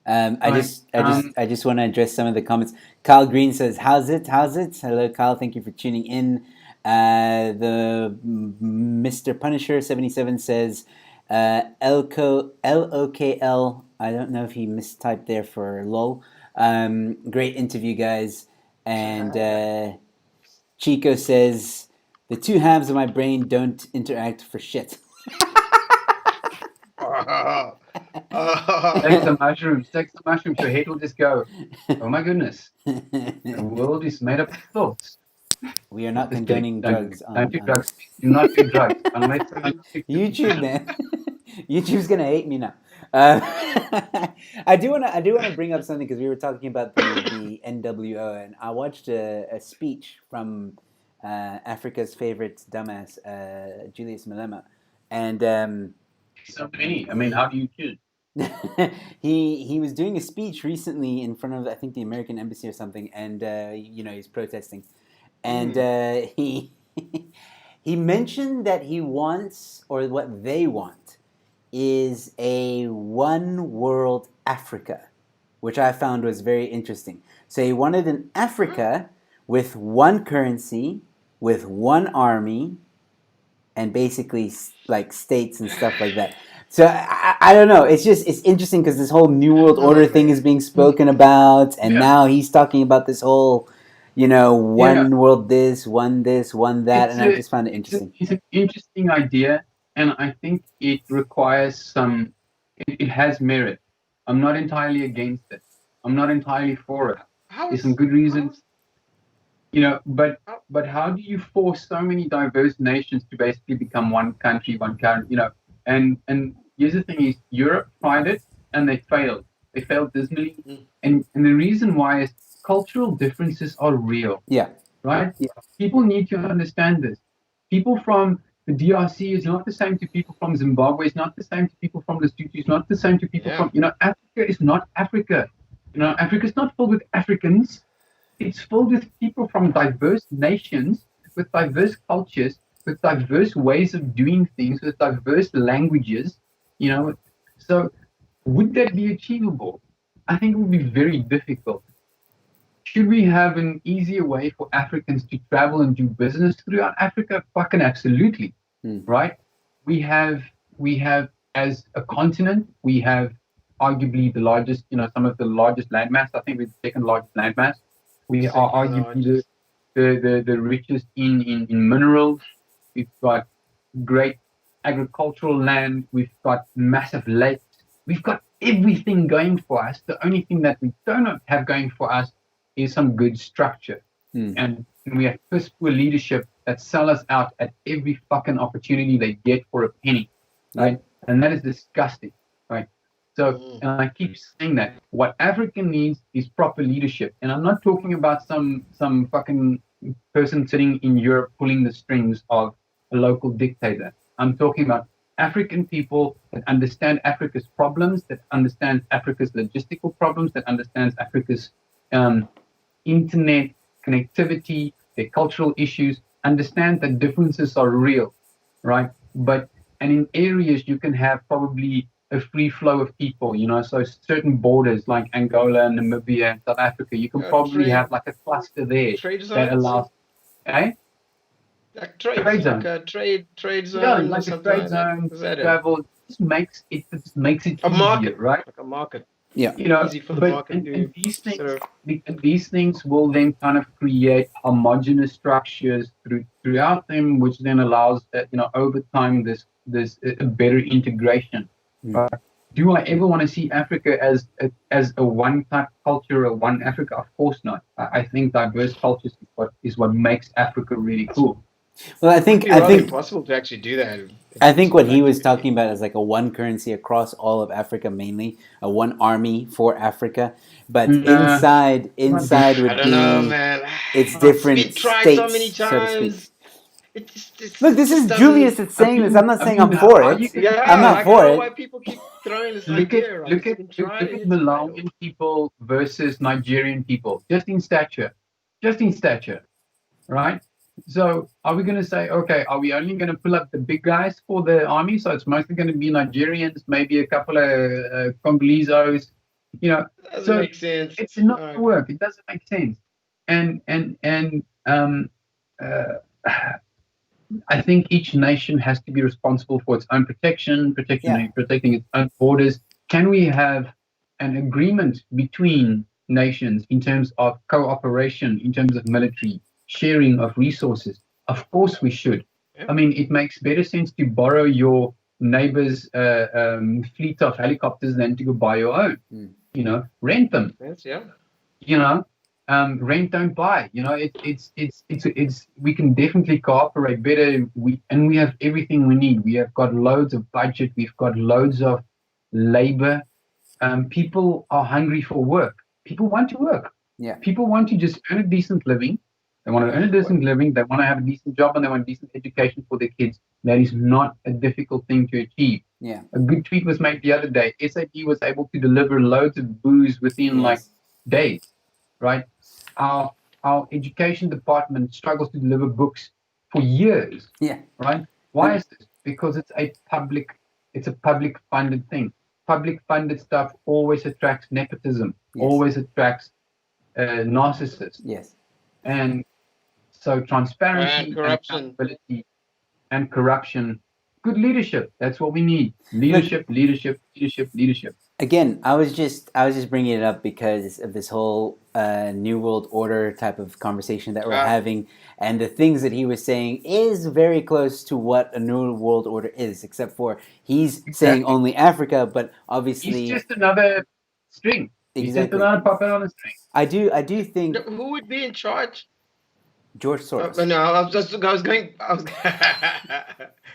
Speaker 1: I just want to address some of the comments. Kyle Green says, "How's it? How's it?" Hello, Kyle. Thank you for tuning in. The Mr. Punisher 77 says, LOKL. I don't know if he mistyped there for lol. Great interview, guys. And Chico says, the two halves of my brain don't interact for shit.
Speaker 3: Take some mushrooms. Your head will just go, oh my goodness. The world is made up of thoughts.
Speaker 1: We are not condoning drugs.
Speaker 3: Don't do drugs. Do not do drugs. Unless
Speaker 1: YouTube, man. YouTube's gonna hate me now. I do want to bring up something because we were talking about the NWO, and I watched a speech from Africa's favorite dumbass, Julius Malema, and
Speaker 3: so many. I mean, how do you choose?
Speaker 1: he was doing a speech recently in front of, I think, the American embassy or something, and he's protesting, and he he mentioned that he wants, or what they want, is a one world Africa, which I found was very interesting. So he wanted an Africa with one currency, with one army, and basically like states and stuff like that. So I don't know. It's interesting because this whole New World Order thing is being spoken about, and now he's talking about this whole, one world this, one that, and I just found it interesting.
Speaker 3: It's an interesting idea, and I think it requires some. It has merit. I'm not entirely against it. I'm not entirely for it. There's some good reasons. But how do you force so many diverse nations to basically become one country, one currency? And here's the thing: is Europe tried it and they failed. They failed dismally, and the reason why is cultural differences are real.
Speaker 1: Yeah.
Speaker 3: Right. Yeah. People need to understand this. People from the DRC is not the same to people from Zimbabwe. It's not the same to people from Lesotho. It's not the same to people from Africa is not Africa. Africa is not filled with Africans. It's filled with people from diverse nations, with diverse cultures, with diverse ways of doing things, with diverse languages. So would that be achievable? I think it would be very difficult. Should we have an easier way for Africans to travel and do business throughout Africa? Fucking absolutely, right? We have as a continent, we have arguably the largest, some of the largest landmass. I think we're the second largest landmass. We are arguably the richest in minerals. We've got great agricultural land. We've got massive lakes. We've got everything going for us. The only thing that we don't have going for us is some good structure. And we have piss poor leadership that sell us out at every fucking opportunity they get for a penny, right? And that is disgusting, right? So, and I keep saying that what Africa needs is proper leadership. And I'm not talking about some fucking person sitting in Europe pulling the strings of a local dictator. I'm talking about African people that understand Africa's problems, that understand Africa's logistical problems, that understands Africa's internet connectivity, their cultural issues, understand that differences are real, right? And in areas you can have probably a free flow of people, so certain borders like Angola, Namibia, and South Africa, you can probably have
Speaker 2: trade
Speaker 3: like a cluster there
Speaker 2: trade
Speaker 3: that
Speaker 2: zones,
Speaker 3: allows, eh?
Speaker 2: like
Speaker 3: Trade
Speaker 2: like
Speaker 3: zone.
Speaker 2: a trade
Speaker 3: Yeah,
Speaker 2: zone or
Speaker 3: like a
Speaker 2: something
Speaker 3: trade
Speaker 2: like that.
Speaker 3: zone,
Speaker 2: Is
Speaker 3: free
Speaker 2: that
Speaker 3: travel, it just makes it
Speaker 2: a
Speaker 3: easier,
Speaker 2: market,
Speaker 3: right?
Speaker 2: like a market,
Speaker 1: Yeah.
Speaker 2: easy for the
Speaker 3: But
Speaker 2: market
Speaker 3: and
Speaker 2: to
Speaker 3: these
Speaker 2: sort
Speaker 3: things
Speaker 2: of.
Speaker 3: these things will then kind of create homogeneous structures throughout them, which then allows that, over time this a better integration.
Speaker 1: Mm.
Speaker 3: Do I ever want to see Africa as a one type culture, or one Africa? Of course not. I think diverse cultures is what makes Africa really cool.
Speaker 1: Well, I
Speaker 2: Would
Speaker 1: think
Speaker 2: be
Speaker 1: I
Speaker 2: rather
Speaker 1: think
Speaker 2: impossible to actually do that.
Speaker 1: I think what he was
Speaker 2: Like,
Speaker 1: talking about is like a one currency across all of Africa, mainly a one army for Africa. But
Speaker 3: Nah,
Speaker 1: inside
Speaker 2: I
Speaker 1: would
Speaker 2: don't know,
Speaker 1: be
Speaker 2: man.
Speaker 1: its
Speaker 2: It's
Speaker 1: different
Speaker 2: been tried so
Speaker 1: states,
Speaker 2: many
Speaker 1: so to speak.
Speaker 2: times.
Speaker 1: Look,
Speaker 2: It
Speaker 1: this
Speaker 2: just
Speaker 1: is
Speaker 2: doesn't.
Speaker 1: Julius that's saying this. I'm not
Speaker 3: I
Speaker 1: saying
Speaker 3: mean,
Speaker 1: I'm for
Speaker 3: how are you
Speaker 1: it.
Speaker 3: gonna
Speaker 1: I'm
Speaker 2: Yeah,
Speaker 1: not
Speaker 2: like I
Speaker 1: for
Speaker 2: don't know why
Speaker 1: it.
Speaker 2: people keep throwing this
Speaker 3: look at
Speaker 2: idea around.
Speaker 3: look
Speaker 2: It's
Speaker 3: at
Speaker 2: been
Speaker 3: look,
Speaker 2: tried
Speaker 3: look
Speaker 2: and
Speaker 3: at
Speaker 2: it's failed.
Speaker 3: Malawian people versus Nigerian people, just in stature, right? So are we going to say, okay, are we only going to pull up the big guys for the army? So it's mostly going to be Nigerians, maybe a couple of Congolese, you know.
Speaker 2: Doesn't
Speaker 3: So
Speaker 2: make sense.
Speaker 3: it's not
Speaker 2: Like,
Speaker 3: going to work. It doesn't make sense. And uh, I think each nation has to be responsible for its own
Speaker 1: Yeah.
Speaker 3: protecting its own borders. Can we have an agreement between nations in terms of cooperation, in terms of military sharing of resources? Of course, we should.
Speaker 2: yeah,
Speaker 3: I mean, it makes better sense to borrow your neighbor's fleet of helicopters than to go buy your own.
Speaker 1: Mm.
Speaker 3: Rent them.
Speaker 2: yeah.
Speaker 3: you know Rent, don't buy. It's we can definitely cooperate better. We have everything we need. We have got loads of budget, we've got loads of labor. People are hungry for work. People want to work.
Speaker 1: Yeah.
Speaker 3: People want to just earn a decent living. They want to earn a decent living, they want to have a decent job, and they want a decent education for their kids. That is not a difficult thing to achieve.
Speaker 1: Yeah.
Speaker 3: A good tweet was made the other day. SAP was able to deliver loads of booze within like
Speaker 1: Yes.
Speaker 3: days, right? Our education department struggles to deliver books for years,
Speaker 1: Yeah.
Speaker 3: right? Why is this? Because it's a public funded thing. Public funded stuff always attracts nepotism,
Speaker 1: Yes.
Speaker 3: always attracts narcissists,
Speaker 1: Yes.
Speaker 3: and so transparency
Speaker 2: And corruption.
Speaker 3: accountability and corruption. Good leadership. That's what we need.
Speaker 1: Look,
Speaker 3: Leadership.
Speaker 1: again, I was just bringing it up because of this whole New World Order type of conversation that we're having, and the things that he was saying is very close to what a New World Order is, except for he's saying
Speaker 3: Exactly.
Speaker 1: only Africa, but
Speaker 3: He's
Speaker 1: obviously,
Speaker 3: just another string. He's just
Speaker 1: exactly.
Speaker 3: another puppet on a string.
Speaker 1: I do think
Speaker 2: Who would be in charge?
Speaker 1: George Soros.
Speaker 2: No, I was going.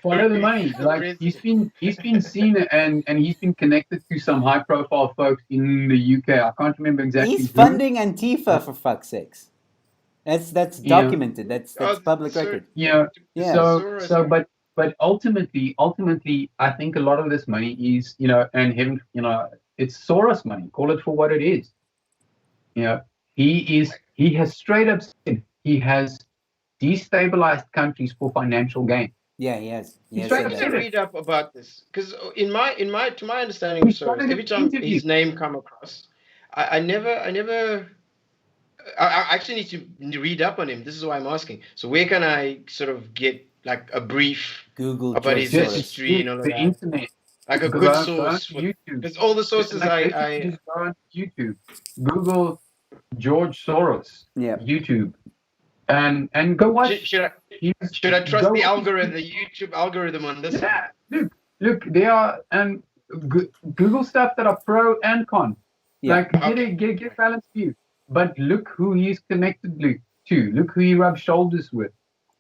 Speaker 3: Follow the money. Like he's been seen and he's been connected to some high profile folks in the UK. I can't remember exactly
Speaker 1: He's
Speaker 3: who.
Speaker 1: funding Antifa for fuck's sakes. That's
Speaker 3: You know,
Speaker 1: documented. That's public record.
Speaker 3: Yeah.
Speaker 1: Yeah.
Speaker 3: But ultimately, I think a lot of this money is, and him, it's Soros money. Call it for what it is. He has straight up said he has destabilized countries for financial gain.
Speaker 1: Yeah, he has. He has
Speaker 3: Straight
Speaker 1: said
Speaker 3: up
Speaker 2: I
Speaker 1: that.
Speaker 2: need to
Speaker 3: said it.
Speaker 2: read up about this because to my understanding of
Speaker 3: We
Speaker 2: Soros,
Speaker 3: started
Speaker 2: every
Speaker 3: an
Speaker 2: time
Speaker 3: interview.
Speaker 2: his name come across, I actually need to read up on him. This is why I'm asking. So where can I sort of get like a brief
Speaker 1: Google
Speaker 2: about
Speaker 1: George
Speaker 2: his
Speaker 3: Just
Speaker 1: Soros.
Speaker 2: history and all of
Speaker 3: the
Speaker 2: that?
Speaker 3: internet.
Speaker 2: Like a
Speaker 3: Go
Speaker 2: good
Speaker 3: on
Speaker 2: source
Speaker 3: to
Speaker 2: for,
Speaker 3: YouTube.
Speaker 2: because all the sources
Speaker 3: Like literally
Speaker 2: I
Speaker 3: just go on to YouTube. Google George Soros
Speaker 1: Yeah.
Speaker 3: YouTube and go watch.
Speaker 2: should I trust
Speaker 3: Go
Speaker 2: the
Speaker 3: watch
Speaker 2: algorithm, the YouTube algorithm on this one?
Speaker 3: Yeah, look. There are Google stuff that are pro and con.
Speaker 1: Yeah.
Speaker 3: Like get a balanced view. But look who he's connected to. Look who he rubs shoulders with.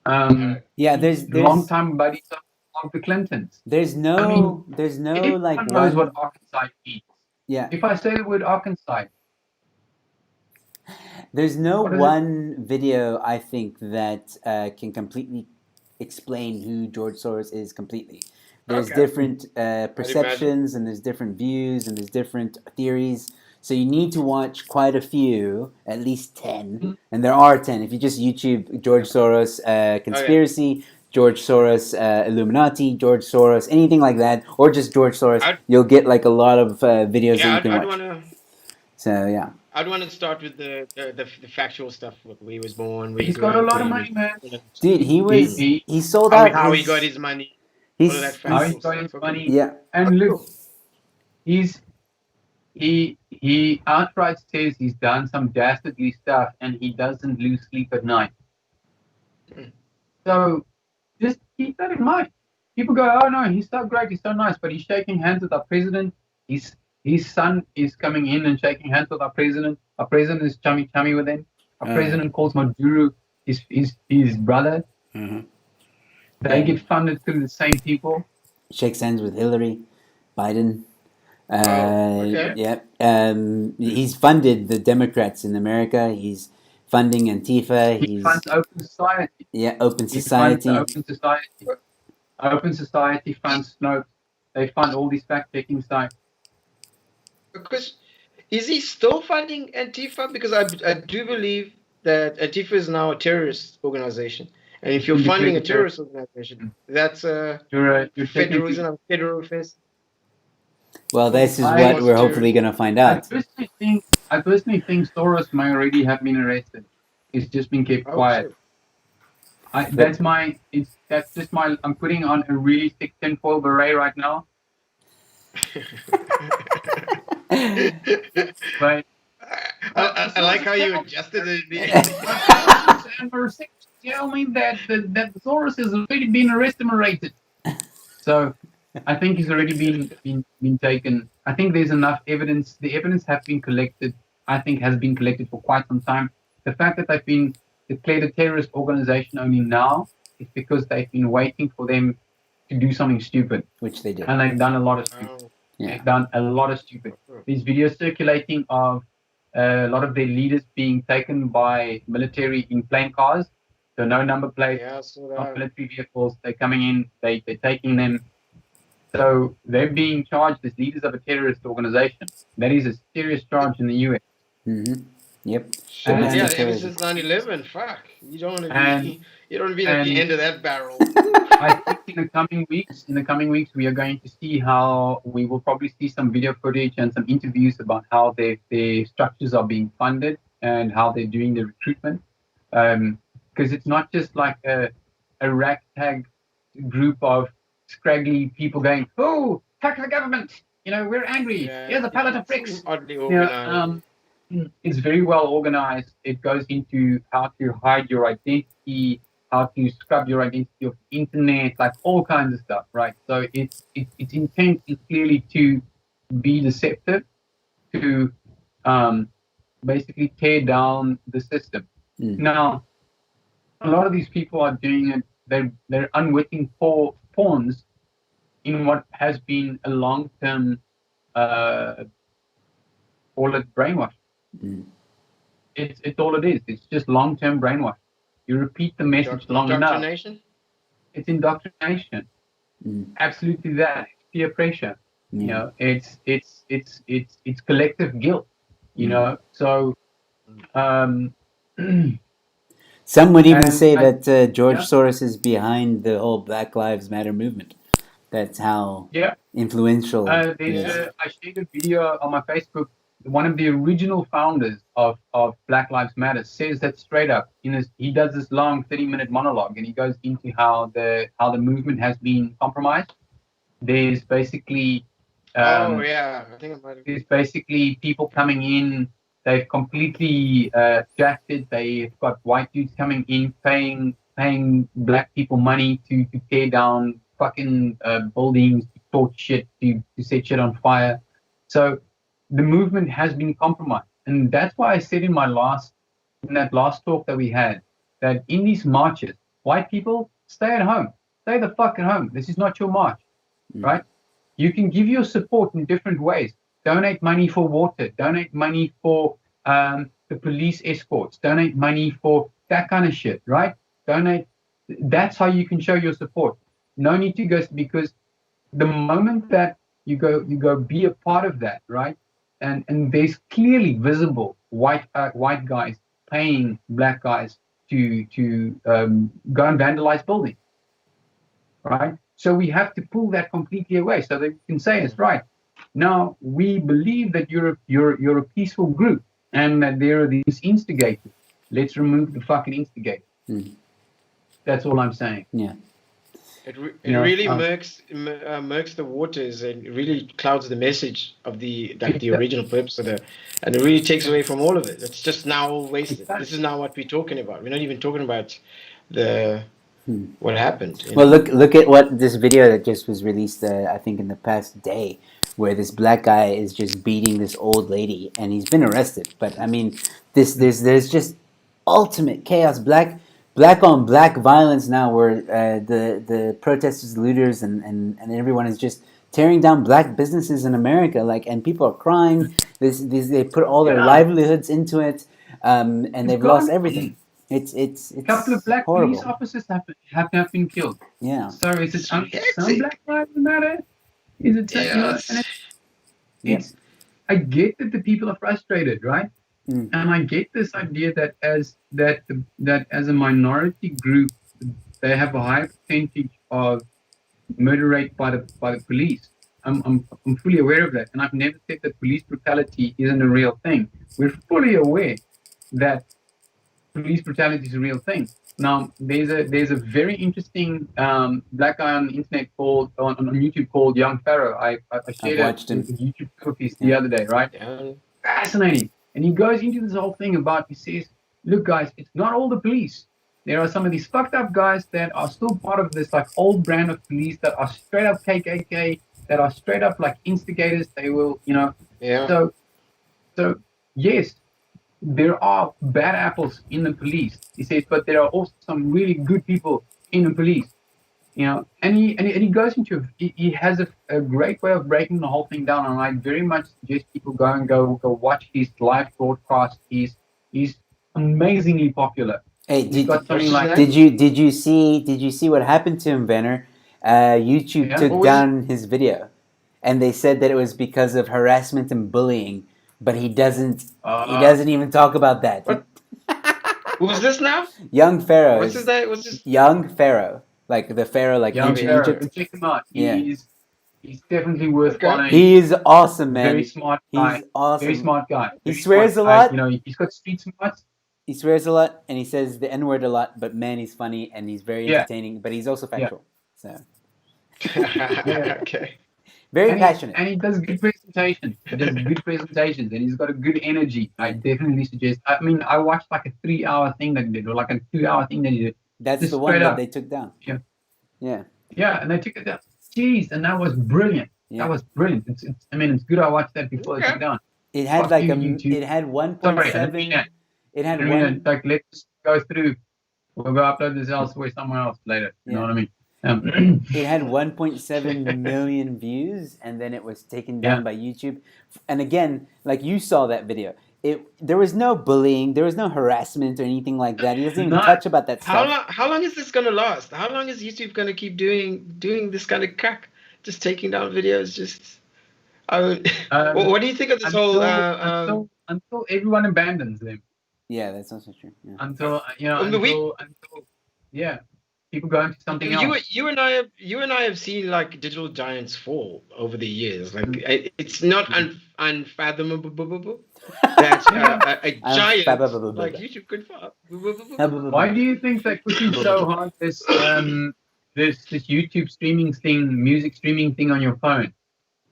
Speaker 1: Yeah, there's
Speaker 3: Long-time buddies of the Clintons.
Speaker 1: there's no
Speaker 3: I mean,
Speaker 1: there's no
Speaker 3: everyone
Speaker 1: like
Speaker 3: knows what
Speaker 1: one.
Speaker 3: Arkansas means.
Speaker 1: Yeah.
Speaker 3: If I say the word Arkansas,
Speaker 1: There's no
Speaker 3: what is it?
Speaker 1: one video I think that can completely explain who George Soros is completely. there's
Speaker 2: Okay.
Speaker 1: different
Speaker 2: imagine.
Speaker 1: perceptions, and there's different views, and there's different theories. So you need to watch quite a few, at least 10, and there are 10. If you just YouTube George Soros conspiracy, George Soros Illuminati, George Soros, anything like that, or just George Soros,
Speaker 2: I'd,
Speaker 1: you'll get like a lot of videos
Speaker 2: yeah,
Speaker 1: that you can
Speaker 2: I'd
Speaker 1: watch.
Speaker 2: want to.
Speaker 1: So yeah,
Speaker 2: I'd want to start with the factual stuff, like where he was born, where he
Speaker 3: He's
Speaker 2: grew
Speaker 3: got a
Speaker 2: up,
Speaker 3: lot
Speaker 2: where
Speaker 3: of
Speaker 2: he was,
Speaker 3: money, man.
Speaker 1: dude,
Speaker 3: He
Speaker 1: he sold
Speaker 2: how
Speaker 1: out
Speaker 2: how he got
Speaker 1: his
Speaker 2: his money, all of that
Speaker 3: how he
Speaker 2: factual
Speaker 3: got
Speaker 2: stuff.
Speaker 3: his
Speaker 2: Okay.
Speaker 3: money.
Speaker 1: yeah.
Speaker 3: And look, he outright says he's done some dastardly stuff and he doesn't lose sleep at night.
Speaker 2: Mm.
Speaker 3: So just keep that in mind. People go, oh no, he's so great, he's so nice, but he's shaking hands with our president. His son is coming in and shaking hands with our president. Our president is chummy with him. Our president calls Maduro his brother.
Speaker 1: Mhm.
Speaker 3: They get funded through the same people.
Speaker 1: Shakes hands with Hillary, Biden.
Speaker 2: Okay.
Speaker 1: Yeah. He's funded the Democrats in America. He's funding Antifa.
Speaker 3: He funds Open Society.
Speaker 1: Open
Speaker 3: He funds the
Speaker 1: Society.
Speaker 3: Open Society. Open Society funds Snopes. They fund all these fact-checking sites.
Speaker 2: Because is he still funding Antifa? Because I do believe that Antifa is now a terrorist organization, and if you're
Speaker 3: Been
Speaker 2: funding a
Speaker 3: declared
Speaker 2: terrorist organization, that's
Speaker 3: You're
Speaker 2: federalism of federal offense.
Speaker 1: Well, this is
Speaker 3: I-
Speaker 1: what we're hopefully going to find
Speaker 3: I
Speaker 1: out.
Speaker 3: personally think Soros may already have been arrested. It's just been kept
Speaker 2: Oh,
Speaker 3: quiet.
Speaker 2: shit.
Speaker 3: That's just my. I'm putting on a really thick tinfoil beret right now. But
Speaker 2: I like how you adjusted it.
Speaker 3: and receipts tell me that that Soros has already been arrested. So I think he's already been taken. I think there's enough evidence. The evidence has been collected. I think has been collected for quite some time. The fact that they've been declared a terrorist organization only now is because they've been waiting for them to do something stupid,
Speaker 1: Which they did.
Speaker 3: and they've done a lot of stupid.
Speaker 2: Oh,
Speaker 1: Yeah.
Speaker 3: They've done a lot of stupid. These videos circulating of a lot of their leaders being taken by military in plane cars, so no number plates,
Speaker 2: yeah, so
Speaker 3: not
Speaker 2: that.
Speaker 3: military vehicles. They're coming in, they're taking them. So they're being charged as leaders of a terrorist organization. That is a serious charge in the US.
Speaker 1: Mm-hmm. Yep.
Speaker 2: Shit,
Speaker 3: And-
Speaker 2: yeah,
Speaker 1: Domestic
Speaker 2: ever
Speaker 1: terrorism.
Speaker 2: since 9/11, fuck, you don't want to
Speaker 3: And-
Speaker 2: be, you don't want to be at the
Speaker 3: and-
Speaker 2: end of that barrel.
Speaker 3: I think in the coming weeks, we are going to see how we will probably see some video footage and some interviews about how their structures are being funded and how they're doing the recruitment. Because it's not just like a ragtag group of scraggly people going, "Oh, attack the government! You know, we're angry.
Speaker 2: Yeah,
Speaker 3: Here's a pallet of
Speaker 2: it's
Speaker 3: bricks."
Speaker 2: oddly
Speaker 3: You know,
Speaker 2: organized.
Speaker 3: it's very well organized. It goes into how to hide your identity, how to scrub your identity of the internet, like all kinds of stuff, right? So its intent is clearly to be deceptive, to basically tear down the system.
Speaker 1: Mm.
Speaker 3: Now, a lot of these people are doing it. They're unwitting pawns in what has been a long-term, call it brainwash.
Speaker 1: Mm.
Speaker 3: It's all it is. It's just long-term brainwash. You repeat the message long enough.
Speaker 2: Indoctrination?
Speaker 3: It's indoctrination.
Speaker 1: Mm.
Speaker 3: Absolutely that. It's peer pressure.
Speaker 1: Yeah.
Speaker 3: You know, it's collective guilt. You
Speaker 1: Mm.
Speaker 3: know, so
Speaker 1: Some would even
Speaker 3: And
Speaker 1: say
Speaker 3: I-
Speaker 1: that George
Speaker 3: yeah.
Speaker 1: Soros is behind the whole Black Lives Matter movement. That's how
Speaker 3: yeah.
Speaker 1: influential
Speaker 3: I
Speaker 1: he is.
Speaker 3: shared a video on my Facebook. One of the original founders of Black Lives Matter says that straight up. He does this long 30-minute monologue, and he goes into how the movement has been compromised. There's basically
Speaker 2: Oh yeah, I think I might have.
Speaker 3: there's basically people coming in. They've completely jacked it. They've got white dudes coming in, paying black people money to tear down fucking buildings, to torch shit, to set shit on fire. So the movement has been compromised, and that's why I said in that last talk that we had, that in these marches, white people stay at home, stay the fuck at home. This is not your march, right? You can give your support in different ways. Donate money for water. Donate money for the police escorts. Donate money for that kind of shit, right? Donate. That's how you can show your support. No need to go, because the moment that you go be a part of that, right? And there's clearly visible white guys paying black guys to go and vandalize buildings, right? So we have to pull that completely away so that we can say it's right. Now we believe that you're a peaceful group and that there are these instigators. Let's remove the fucking instigator. That's all I'm saying.
Speaker 1: Yeah.
Speaker 2: It really murks the waters and really clouds the message of the original purpose of the, and it really takes away from all of it. It's just now all wasted. This is now what we're talking about. We're not even talking about the what happened.
Speaker 1: Well, look at what this video that just was released. I think in the past day, where this black guy is just beating this old lady, and he's been arrested. But I mean, there's just ultimate chaos, black on black violence now, where the protesters, looters, and everyone is just tearing down black businesses in America. Like, and people are crying. They put all their livelihoods into it, and they've lost everything. It's
Speaker 3: a couple of black
Speaker 1: horrible.
Speaker 3: police officers have been killed.
Speaker 1: Yeah.
Speaker 3: So is it some Black Lives Matter? Is it it's I get that the people are frustrated, right? And I get this idea that as a minority group, they have a high percentage of murder rate by the police. I'm fully aware of that, and I've never said that police brutality isn't a real thing. We're fully aware that police brutality is a real thing. Now, there's a very interesting black guy on the internet called on YouTube called Young Pharaoh. I shared a YouTube cookies the other day, right? Fascinating. And he goes into this whole thing about, he says, look guys, it's not all the police. There are some of these fucked up guys that are still part of this like old brand of police that are straight up KKK, that are straight up like instigators. They will, So yes, there are bad apples in the police. He says, but there are also some really good people in the police. And he goes into he has a great way of breaking the whole thing down, and I very much suggest people go watch his live broadcast. He's amazingly popular.
Speaker 1: Hey, did you see what happened to him, Werner? YouTube took down his video, and they said that it was because of harassment and bullying. But he doesn't even talk about that.
Speaker 2: Who's this now?
Speaker 1: Young Pharaoh.
Speaker 2: What's his name? What's this?
Speaker 1: Young Pharaoh. Like the Pharaoh, like
Speaker 3: Young
Speaker 1: ancient
Speaker 3: Pharaoh.
Speaker 1: Egypt.
Speaker 3: Check him out. He's definitely worth following.
Speaker 1: He's awesome, man.
Speaker 3: Very smart guy.
Speaker 1: He's awesome.
Speaker 3: Very smart guy.
Speaker 1: He swears a lot.
Speaker 3: He's got street smarts.
Speaker 1: He swears a lot, and he says the N-word a lot, but man, he's funny, and he's very entertaining, but he's also factual. So.
Speaker 2: Okay.
Speaker 1: Very passionate.
Speaker 3: And he does good presentations. And he's got a good energy. I definitely suggest. I mean, I watched like a 3-hour thing that he did, or like a 2-hour thing that he did.
Speaker 1: That's the one that they took down. Yeah.
Speaker 3: Yeah, and they took it down. Jeez, and that was brilliant. Yeah. That was brilliant. It's good I watched that before they took it down.
Speaker 1: It had like it had 1.7. It had one.
Speaker 3: Like, let's go through. We'll go upload this elsewhere somewhere else later. You know what I mean?
Speaker 1: It had 1.7 million views, and then it was taken down by YouTube. And again, like you saw that video, there was no bullying, there was no harassment or anything like that. He doesn't even touch about that stuff.
Speaker 2: How long is this gonna last? How long is YouTube gonna keep doing this kind of crack? Just taking down videos, what do you think of this
Speaker 3: until everyone abandons them?
Speaker 1: Yeah, that's also true. Yeah.
Speaker 3: Until people go into something else.
Speaker 2: You and I have seen like digital giants fall over the years. Like it's not unfathomable that a giant like YouTube could fall.
Speaker 3: Why do you think they're pushing so hard this YouTube streaming thing, music streaming thing on your phone?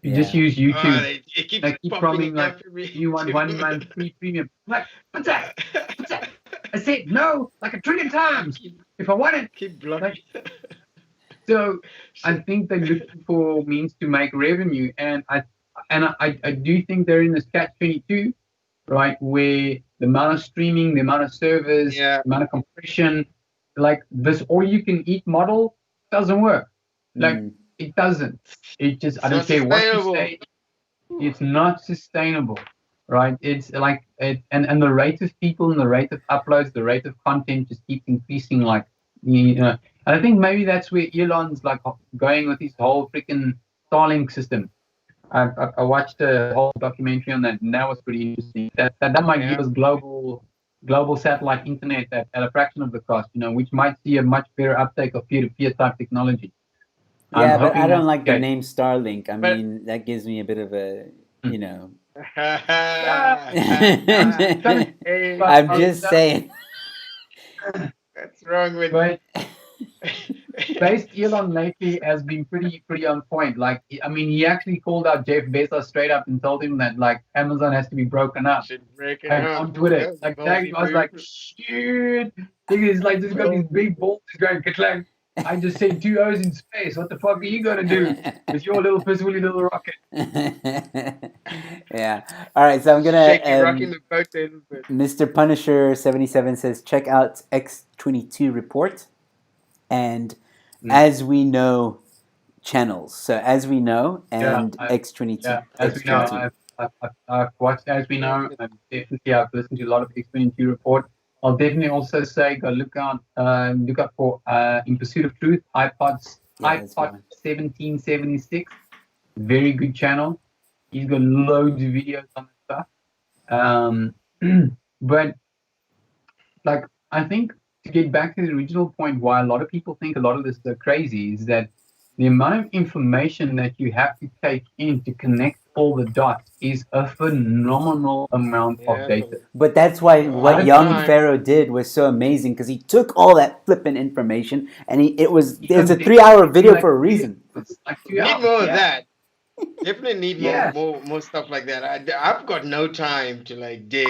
Speaker 3: You just use YouTube.
Speaker 2: They keep
Speaker 3: promising like you want 1 month free premium. Like, what's that? I said no like 1 trillion times. If I want it,
Speaker 2: keep blocking.
Speaker 3: So I think they're looking for means to make revenue, and I do think they're in this catch-22, right? Where the amount of streaming, the amount of servers, the amount of compression, like this all-you-can-eat model doesn't work. Like it doesn't. It just I don't care what you say. It's not sustainable. Right, it's like and the rate of people and the rate of uploads, the rate of content just keeps increasing. Like, and I think maybe that's where Elon's like going with his whole freaking Starlink system. I watched a whole documentary on that, and that was pretty interesting. That might give us global satellite internet at a fraction of the cost, which might see a much better uptake of peer-to-peer type technology. I'm
Speaker 1: Yeah, but I
Speaker 3: hoping
Speaker 1: don't
Speaker 3: that's
Speaker 1: like the
Speaker 3: okay.
Speaker 1: name Starlink. I
Speaker 2: But-
Speaker 1: mean, that gives me a bit of a, you know.
Speaker 2: Hey,
Speaker 1: I'm just saying.
Speaker 2: what's wrong with
Speaker 3: But based Elon lately has been pretty on point. Like, I mean, he actually called out Jeff Bezos straight up and told him that like Amazon has to be broken up.
Speaker 2: should break it
Speaker 3: And
Speaker 2: up.
Speaker 3: on Twitter,
Speaker 2: Yes,
Speaker 3: like that, I was like, shit. He's like, just got these big balls going. Like, I just said 2 O's in space. What the fuck are you gonna do with your little piss-willy little rocket?
Speaker 1: Yeah. All right. So I'm gonna.
Speaker 2: shaking, rocking the boat a little bit.
Speaker 1: Mr. Punisher 77 says check out X22 report, and as we know, channels. So as we know and X22.
Speaker 3: Yeah, as we know, I've watched As We Know, and definitely I've listened to a lot of X22 report. I'll definitely also say go look out for In Pursuit of Truth, iPod 1776. Very good channel. He's got loads of videos on that stuff. But like I think to get back to the original point, why a lot of people think a lot of this is crazy is that the amount of information that you have to take in to connect all the dots is a phenomenal amount of data.
Speaker 1: But that's why what
Speaker 2: of
Speaker 1: young
Speaker 2: time.
Speaker 1: Pharaoh did was so amazing, because he took all that flippant information and it was
Speaker 3: You know,
Speaker 1: a 3-hour video for a reason.
Speaker 3: It's like 2
Speaker 2: Need
Speaker 3: hours.
Speaker 2: more of
Speaker 3: Yeah.
Speaker 2: that. Definitely need
Speaker 3: Yeah.
Speaker 2: more stuff like that. I've got no time to like dig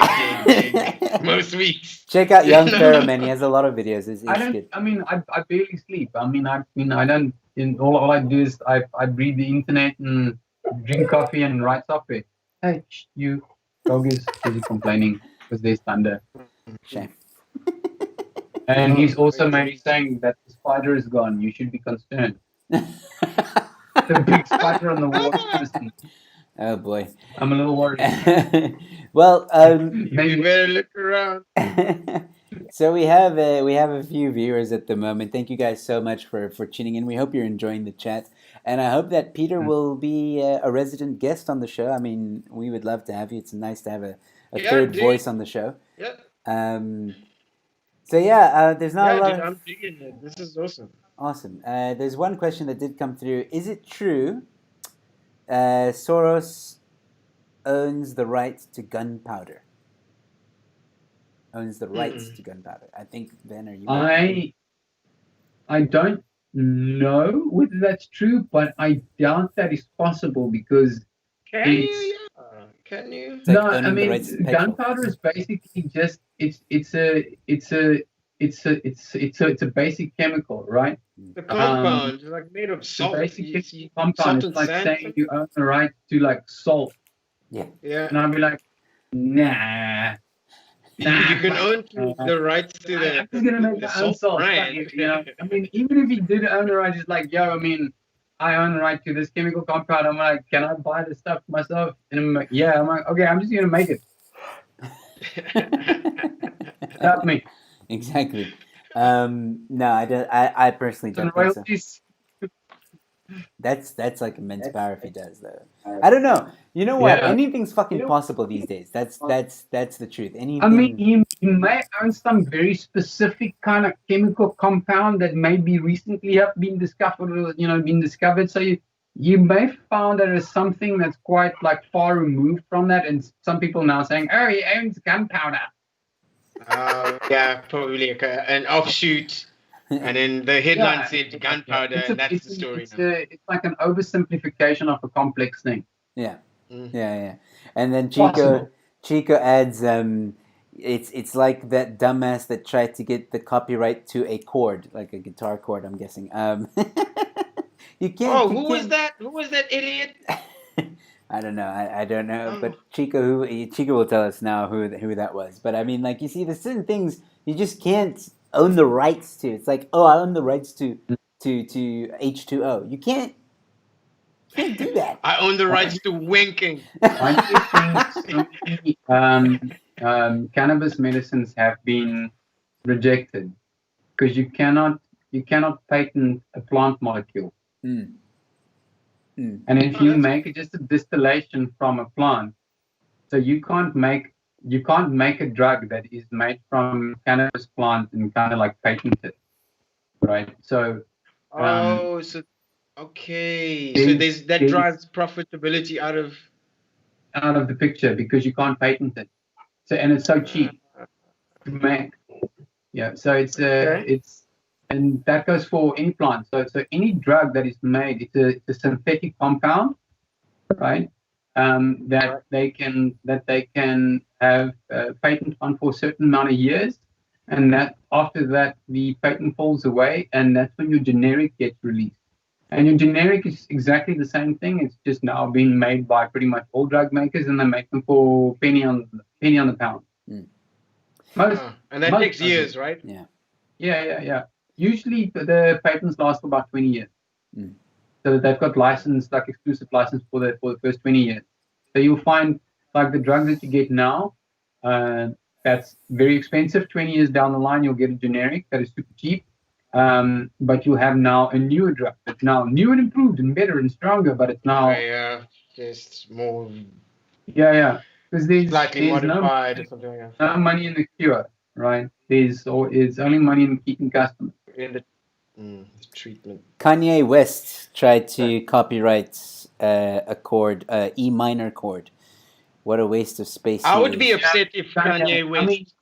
Speaker 2: most weeks.
Speaker 1: Check out Young
Speaker 2: You know?
Speaker 1: Pharaoh, man. He has a lot of videos. It's
Speaker 3: I don't.
Speaker 1: good.
Speaker 3: I mean, I barely sleep. I don't. All I do is I read the internet and drink coffee and write software. Hey, you dog is busy complaining because there's thunder.
Speaker 1: Shame.
Speaker 3: And he's also maybe saying that the spider is gone. You should be concerned. The big spider on the wall.
Speaker 1: Oh boy.
Speaker 3: I'm a little worried.
Speaker 1: Well,
Speaker 2: You better look around.
Speaker 1: so we have a few viewers at the moment. Thank you guys so much for tuning in. We hope you're enjoying the chat, and I hope that Peter will be a resident guest on the show. I mean, we would love to have you. It's nice to have a third voice on the show.
Speaker 2: Yeah.
Speaker 1: So yeah, there's not a lot.
Speaker 2: Dude, I'm digging it. This is awesome.
Speaker 1: Awesome. There's one question that did come through. Is it true Soros owns the right to gunpowder? Owns the rights to gunpowder. I think, Werner, you
Speaker 3: I don't know whether that's true, but I doubt that is possible because
Speaker 2: Can you?
Speaker 1: like
Speaker 3: no, I
Speaker 1: owning the
Speaker 3: mean
Speaker 1: rights to petrol.
Speaker 3: gunpowder is basically just it's a basic chemical, right?
Speaker 2: The compound is like made of
Speaker 3: It's a
Speaker 2: salt.
Speaker 3: basic compound.
Speaker 2: Salt
Speaker 3: It's
Speaker 2: and
Speaker 3: like
Speaker 2: sand.
Speaker 3: saying you own the right to like salt,
Speaker 2: Yeah.
Speaker 3: and I'd be like, nah.
Speaker 2: You can own the rights to
Speaker 3: I'm just gonna make
Speaker 2: the
Speaker 3: my own
Speaker 2: salt
Speaker 3: salt.
Speaker 2: brand.
Speaker 3: I mean, even if he did own the right, it's like, yo, I mean, I own the right to this chemical compound. I'm like, can I buy this stuff myself? And I'm like, yeah. I'm like, okay, I'm just gonna make it. Help me.
Speaker 1: Exactly. No, I don't. I personally don't think so.
Speaker 3: Royalties.
Speaker 1: That's like immense power if he does though. I don't know. You know what?
Speaker 3: Yeah.
Speaker 1: Anything's fucking possible these days. That's the truth. Anything.
Speaker 3: I mean, he may own some very specific kind of chemical compound that maybe recently have been discovered. So you may find there is something that's quite like far removed from that, and some people now saying, "Oh, he owns gunpowder."
Speaker 2: Yeah, probably like an offshoot. And then the headline said gunpowder, and that's the story.
Speaker 3: It's like an oversimplification of a complex thing.
Speaker 1: Yeah. Yeah. And then Chico adds, it's like that dumbass that tried to get the copyright to a chord, like a guitar chord, I'm guessing. You can't.
Speaker 2: Oh, who was that? Who was that idiot?
Speaker 1: I don't know. I don't know. But Chico will tell us now who that was. But I mean, like, you see, there's certain things you just can't own the rights to. It's like, oh, I own the rights to H2O. You can't do that.
Speaker 2: I own the rights to winking.
Speaker 3: I think cannabis medicines have been rejected because you cannot patent a plant molecule. And if you make just a distillation from a plant, so you can't make a drug that is made from cannabis plant and kind of like patented, right? So
Speaker 2: so there's that drives profitability out
Speaker 3: of the picture because you can't patent it. So and it's so cheap to make. Yeah. So it's and that goes for any plant. So any drug that is made, it's a synthetic compound, right? That they can have patent on for a certain amount of years, and that after that the patent falls away, and that's when your generic gets released. And your generic is exactly the same thing. It's just now being made by pretty much all drug makers, and they make them for penny on the pound.
Speaker 2: And that takes years, right?
Speaker 3: Yeah. Usually the patents last for about 20 years. So they've got license, like exclusive license for the first 20 years. So you'll find like the drug that you get now, that's very expensive. 20 years down the line, you'll get a generic that is super cheap. But you have now a newer drug that's now new and improved and better and stronger, but it's now
Speaker 2: just more
Speaker 3: because there's
Speaker 2: slightly modified or something like that.
Speaker 3: No money in the cure, right? There's only money in keeping customers.
Speaker 2: In the treatment.
Speaker 1: Kanye West tried to copyright a chord, E minor chord. What a waste of space.
Speaker 2: I would be upset if Kanye West.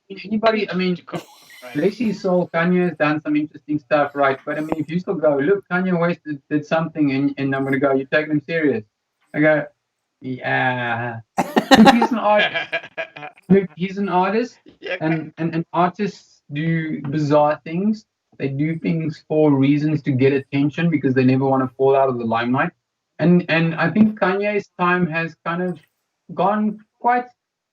Speaker 3: Bless his soul, Kanye has done some interesting stuff, right? But I mean, if you still go, look, Kanye West did something, and I'm going to go, you take him serious. I go, yeah. He's an artist. He's an artist, and artists do bizarre things. They do things for reasons to get attention because they never want to fall out of the limelight. And I think Kanye's time has kind of gone quite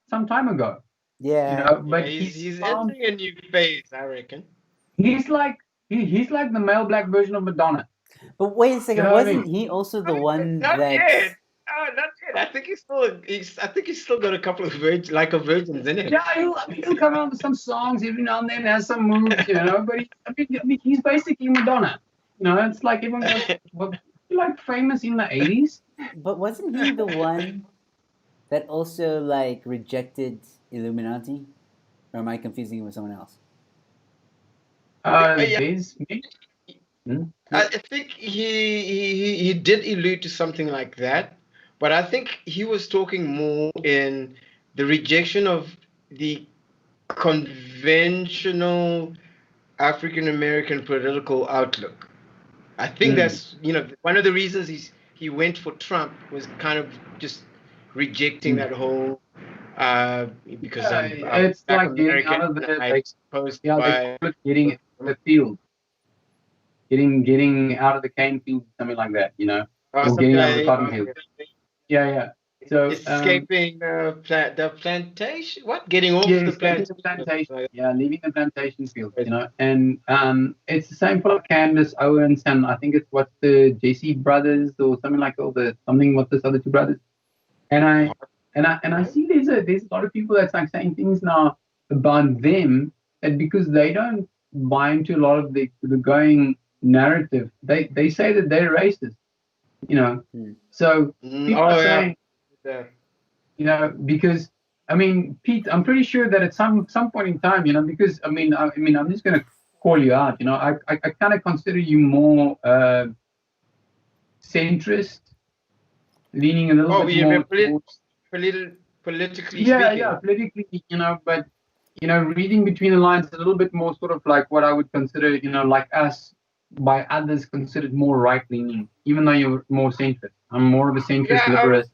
Speaker 3: some time ago.
Speaker 1: Yeah.
Speaker 3: But
Speaker 2: he's entering a new phase, I reckon.
Speaker 3: He's like the male black version of Madonna.
Speaker 1: But wait a second, wasn't he also the one
Speaker 2: not
Speaker 1: that?
Speaker 2: Yet. Oh, not yet. I think he's still got a couple of virgins in it.
Speaker 3: Yeah, he'll come out with some songs every now and then, has some moves, But he's basically Madonna. It's like everyone goes, like famous in the 80s.
Speaker 1: But wasn't he the one that also like rejected Illuminati? Or am I confusing him with someone else?
Speaker 2: I think he did allude to something like that, but I think he was talking more in the rejection of the conventional African American political outlook. I think that's one of the reasons he went for Trump was kind of just rejecting that whole because
Speaker 3: it's like getting out of getting the field, getting out of the cane field, something like that, or getting out of the cotton field. Yeah. So
Speaker 2: escaping the plantation. What? Getting off the plantation.
Speaker 3: Yeah, leaving the plantation field. And it's the same for Candace Owens, and I think it's what's the Jesse brothers or something like what's this other two brothers. And I see there's a lot of people that's like saying things now about them that because they don't buy into a lot of the going narrative, they say that they're racist. So people are saying. Because Pete, I'm pretty sure that at some point in time, because I'm just gonna call you out. I kind of consider you more centrist, leaning a little bit more towards
Speaker 2: politically.
Speaker 3: Yeah, politically, but reading between the lines, a little bit more sort of like what I would consider, like us by others considered more right-leaning, even though you're more centrist. I'm more of a centrist liberalist.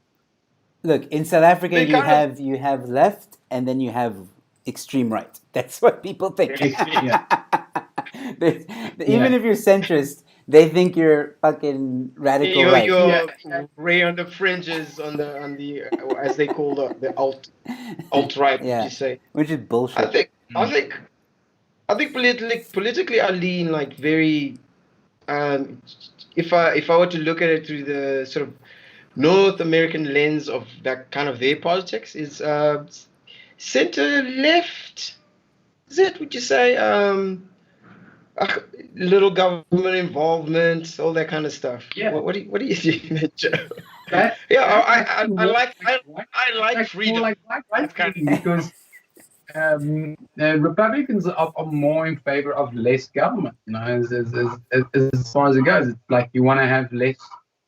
Speaker 1: Look, in South Africa, you have left, and then you have extreme right. That's what people think. Even if you're centrist, they think you're fucking radical right.
Speaker 2: You're way on the fringes, on the as they call the alt right. You say,
Speaker 1: which is bullshit.
Speaker 2: I think politically, I lean like very. If I were to look at it through the sort of North American lens of that kind of their politics, is center left. Is it? Would you say? Little government involvement, all that kind of stuff.
Speaker 3: Yeah.
Speaker 2: What do you think, Joe?
Speaker 3: That,
Speaker 2: Yeah,
Speaker 3: that's
Speaker 2: I,
Speaker 3: actually
Speaker 2: I
Speaker 3: more
Speaker 2: like
Speaker 3: like
Speaker 2: I,
Speaker 3: white,
Speaker 2: I like
Speaker 3: that's more
Speaker 2: freedom.
Speaker 3: like white
Speaker 2: That's kind
Speaker 3: thing, because Republicans are more in favor of less government. You know, as far as it goes, it's like you want to have less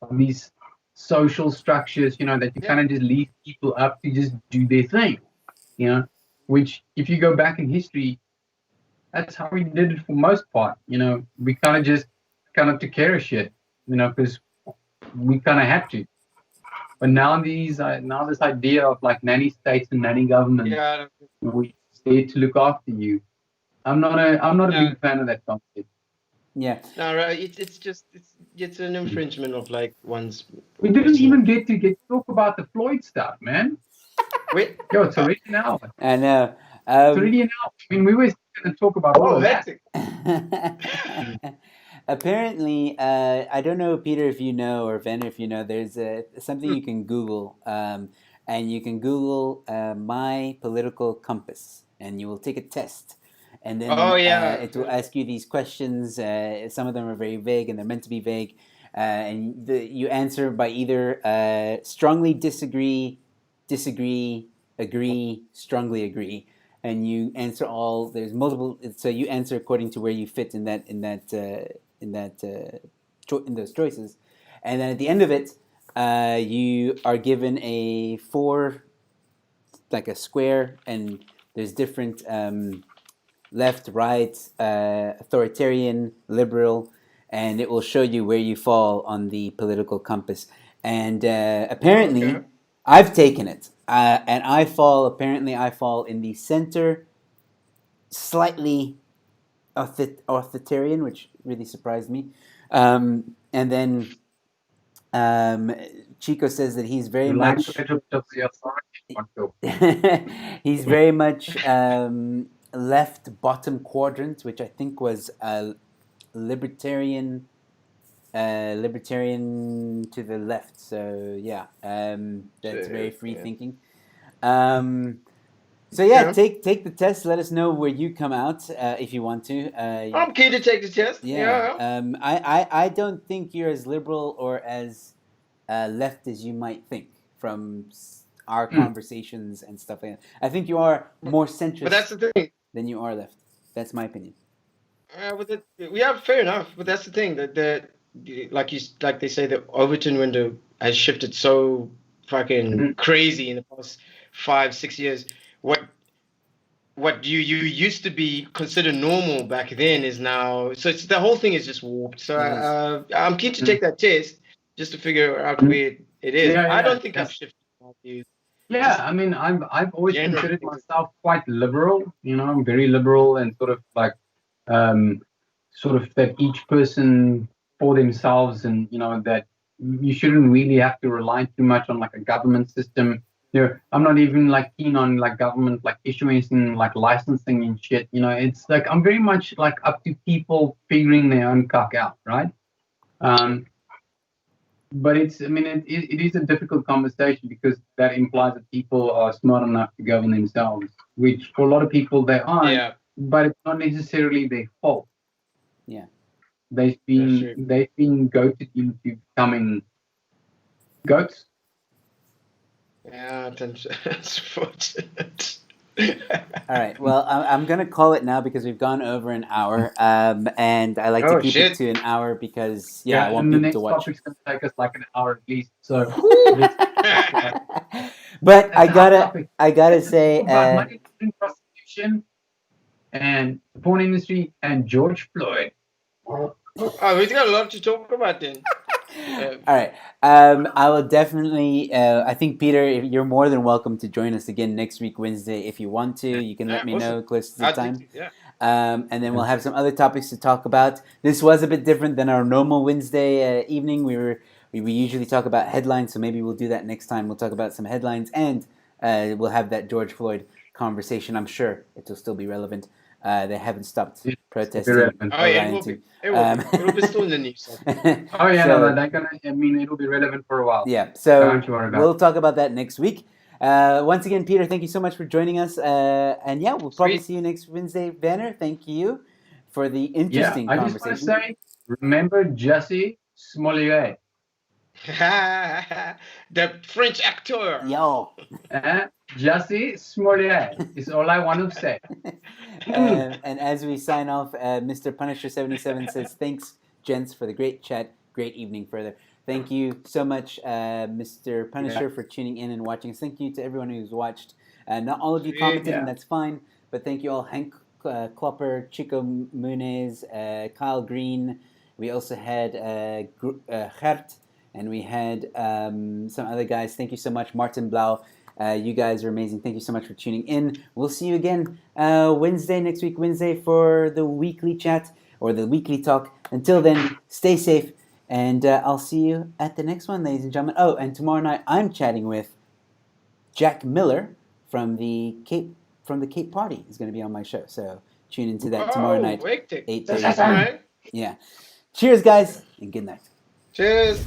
Speaker 3: of these social structures. You know, that you
Speaker 2: Yeah.
Speaker 3: kind of just leave people up to just do their thing. You know, which if you go back in history, that's how we did it for most part. You know, we kind of just kind of took care of shit. You know, because we kind of had to. But now now this idea of like nanny states and nanny governments,
Speaker 2: Yeah.
Speaker 3: we there to look after you. I'm not a
Speaker 2: No,
Speaker 3: big fan of that concept.
Speaker 1: Yeah.
Speaker 2: no, right. It's an infringement of like one's
Speaker 3: We didn't
Speaker 2: personal.
Speaker 3: even get to talk about the Floyd stuff, man.
Speaker 2: Wait.
Speaker 3: Yo, it's already an hour.
Speaker 1: I know.
Speaker 3: It's already an hour. I mean, we were going to talk about all
Speaker 2: Oh,
Speaker 3: of that.
Speaker 2: hectic.
Speaker 1: Apparently, I don't know, Peter, if you know, or Werner, if you know, there's something you can Google, and you can Google my political compass, and you will take a test, and
Speaker 2: Oh
Speaker 1: then
Speaker 2: yeah.
Speaker 1: it will ask you these questions. Some of them are very vague, and they're meant to be vague, and you answer by either strongly disagree, disagree, agree, strongly agree, and you answer all. There's multiple, so you answer according to where you fit in those choices, and then at the end of it, you are given a four, like a square, and there's different left, right, authoritarian, liberal, and it will show you where you fall on the political compass. And apparently,
Speaker 2: Okay.
Speaker 1: I've taken it, and I fall. Apparently, I fall in the center, slightly authoritarian, which really surprised me. And then Chico says that he's very
Speaker 3: The
Speaker 1: much
Speaker 3: language of the authority.
Speaker 1: he's very much left bottom quadrant, which I think was libertarian. Libertarian to the left, so yeah, that's very free
Speaker 2: Yeah.
Speaker 1: thinking. So yeah,
Speaker 2: Okay.
Speaker 1: take the test. Let us know where you come out if you want to.
Speaker 2: I'm keen to take the test.
Speaker 1: Yeah,
Speaker 2: Yeah.
Speaker 1: I don't think you're as liberal or as left as you might think from our conversations and stuff like that. I think you are more
Speaker 2: But that's
Speaker 1: centrist
Speaker 2: the thing.
Speaker 1: than you are left. That's my opinion.
Speaker 2: Yeah, fair enough. But that's the thing that like they say, the Overton window has shifted so fucking crazy in the past 5 6 years. What you used to be considered normal back then is now, so it's the whole thing is just warped. So
Speaker 1: It is.
Speaker 2: I'm keen to take that test just to figure out where it is.
Speaker 3: Yeah,
Speaker 2: I
Speaker 3: yeah.
Speaker 2: don't think I've shifted my views.
Speaker 3: Yeah, I mean, I've always
Speaker 2: Generally.
Speaker 3: considered myself quite liberal. You know, I'm very liberal and sort of like, sort of that each person for themselves, and you know that you shouldn't really have to rely too much on like a government system. You know, I'm not even like keen on like government like issuing and like licensing and shit. You know, it's like I'm very much like up to people figuring their own cock out, right? Um, but it's, I mean, it is a difficult conversation because that implies that people are smart enough to govern themselves, which for a lot of people they aren't,
Speaker 2: Yeah,
Speaker 3: but it's not necessarily their fault.
Speaker 1: Yeah.
Speaker 3: They've
Speaker 2: that's true.
Speaker 3: been goated into becoming goats.
Speaker 2: Yeah, that's fortunate.
Speaker 1: All right. Well, I'm going to call it now because we've gone over an hour, and I like to
Speaker 2: Oh
Speaker 1: keep
Speaker 2: shit.
Speaker 1: it to an hour because I want
Speaker 3: And the
Speaker 1: people
Speaker 3: next
Speaker 1: to watch.
Speaker 3: topic's going to take us like an hour at least. So,
Speaker 1: But
Speaker 3: that's a hot topic.
Speaker 1: I gotta say,
Speaker 3: About money laundering, prostitution, and the porn industry, and George Floyd.
Speaker 2: Oh, we've got a lot to talk about then.
Speaker 1: all right. I will definitely. I think Peter, you're more than welcome to join us again next week, Wednesday, if you want to. You can let me know
Speaker 2: Awesome.
Speaker 1: close to the time.
Speaker 2: Yeah.
Speaker 1: And then we'll have some other topics to talk about. This was a bit different than our normal Wednesday evening. We usually talk about headlines, so maybe we'll do that next time. We'll talk about some headlines, and we'll have that George Floyd conversation. I'm sure it will still be relevant. They haven't stopped protesting.
Speaker 2: Oh yeah, it will be. It will be still in the news.
Speaker 3: Oh yeah,
Speaker 1: So-
Speaker 3: no, they're gonna. I mean, it'll be relevant for a while.
Speaker 1: Yeah, so
Speaker 3: Don't you worry about it.
Speaker 1: we'll talk about that next week. Once again, Peter, thank you so much for joining us. And yeah, we'll probably
Speaker 2: Sweet.
Speaker 1: see you next Wednesday. Werner, thank you for the interesting
Speaker 3: I just want to
Speaker 1: conversation.
Speaker 3: say, remember Jesse Smollett.
Speaker 2: The French actor.
Speaker 1: Yo.
Speaker 3: Jesse Smollett is all I want to say.
Speaker 1: And as we sign off, Mr. Punisher77 says, thanks, gents, for the great chat. Great evening further. Thank you so much, Mr. Punisher, for tuning in and watching us. Thank you to everyone who's watched. Not all of you commented, and that's fine. But thank you all, Hank Klopper, Chico Muniz, Kyle Green. We also had Gert, and we had some other guys. Thank you so much, Martin Blau. You guys are amazing. Thank you so much for tuning in. We'll see you again next week, Wednesday, for the weekly chat or the weekly talk. Until then, stay safe, and I'll see you at the next one, ladies and gentlemen. Oh, and tomorrow night I'm chatting with Jack Miller from the Cape Party. Is going to be on my show, so tune into that tomorrow night, 8:30.
Speaker 2: Right.
Speaker 1: Yeah. Cheers, guys, and good night.
Speaker 2: Cheers.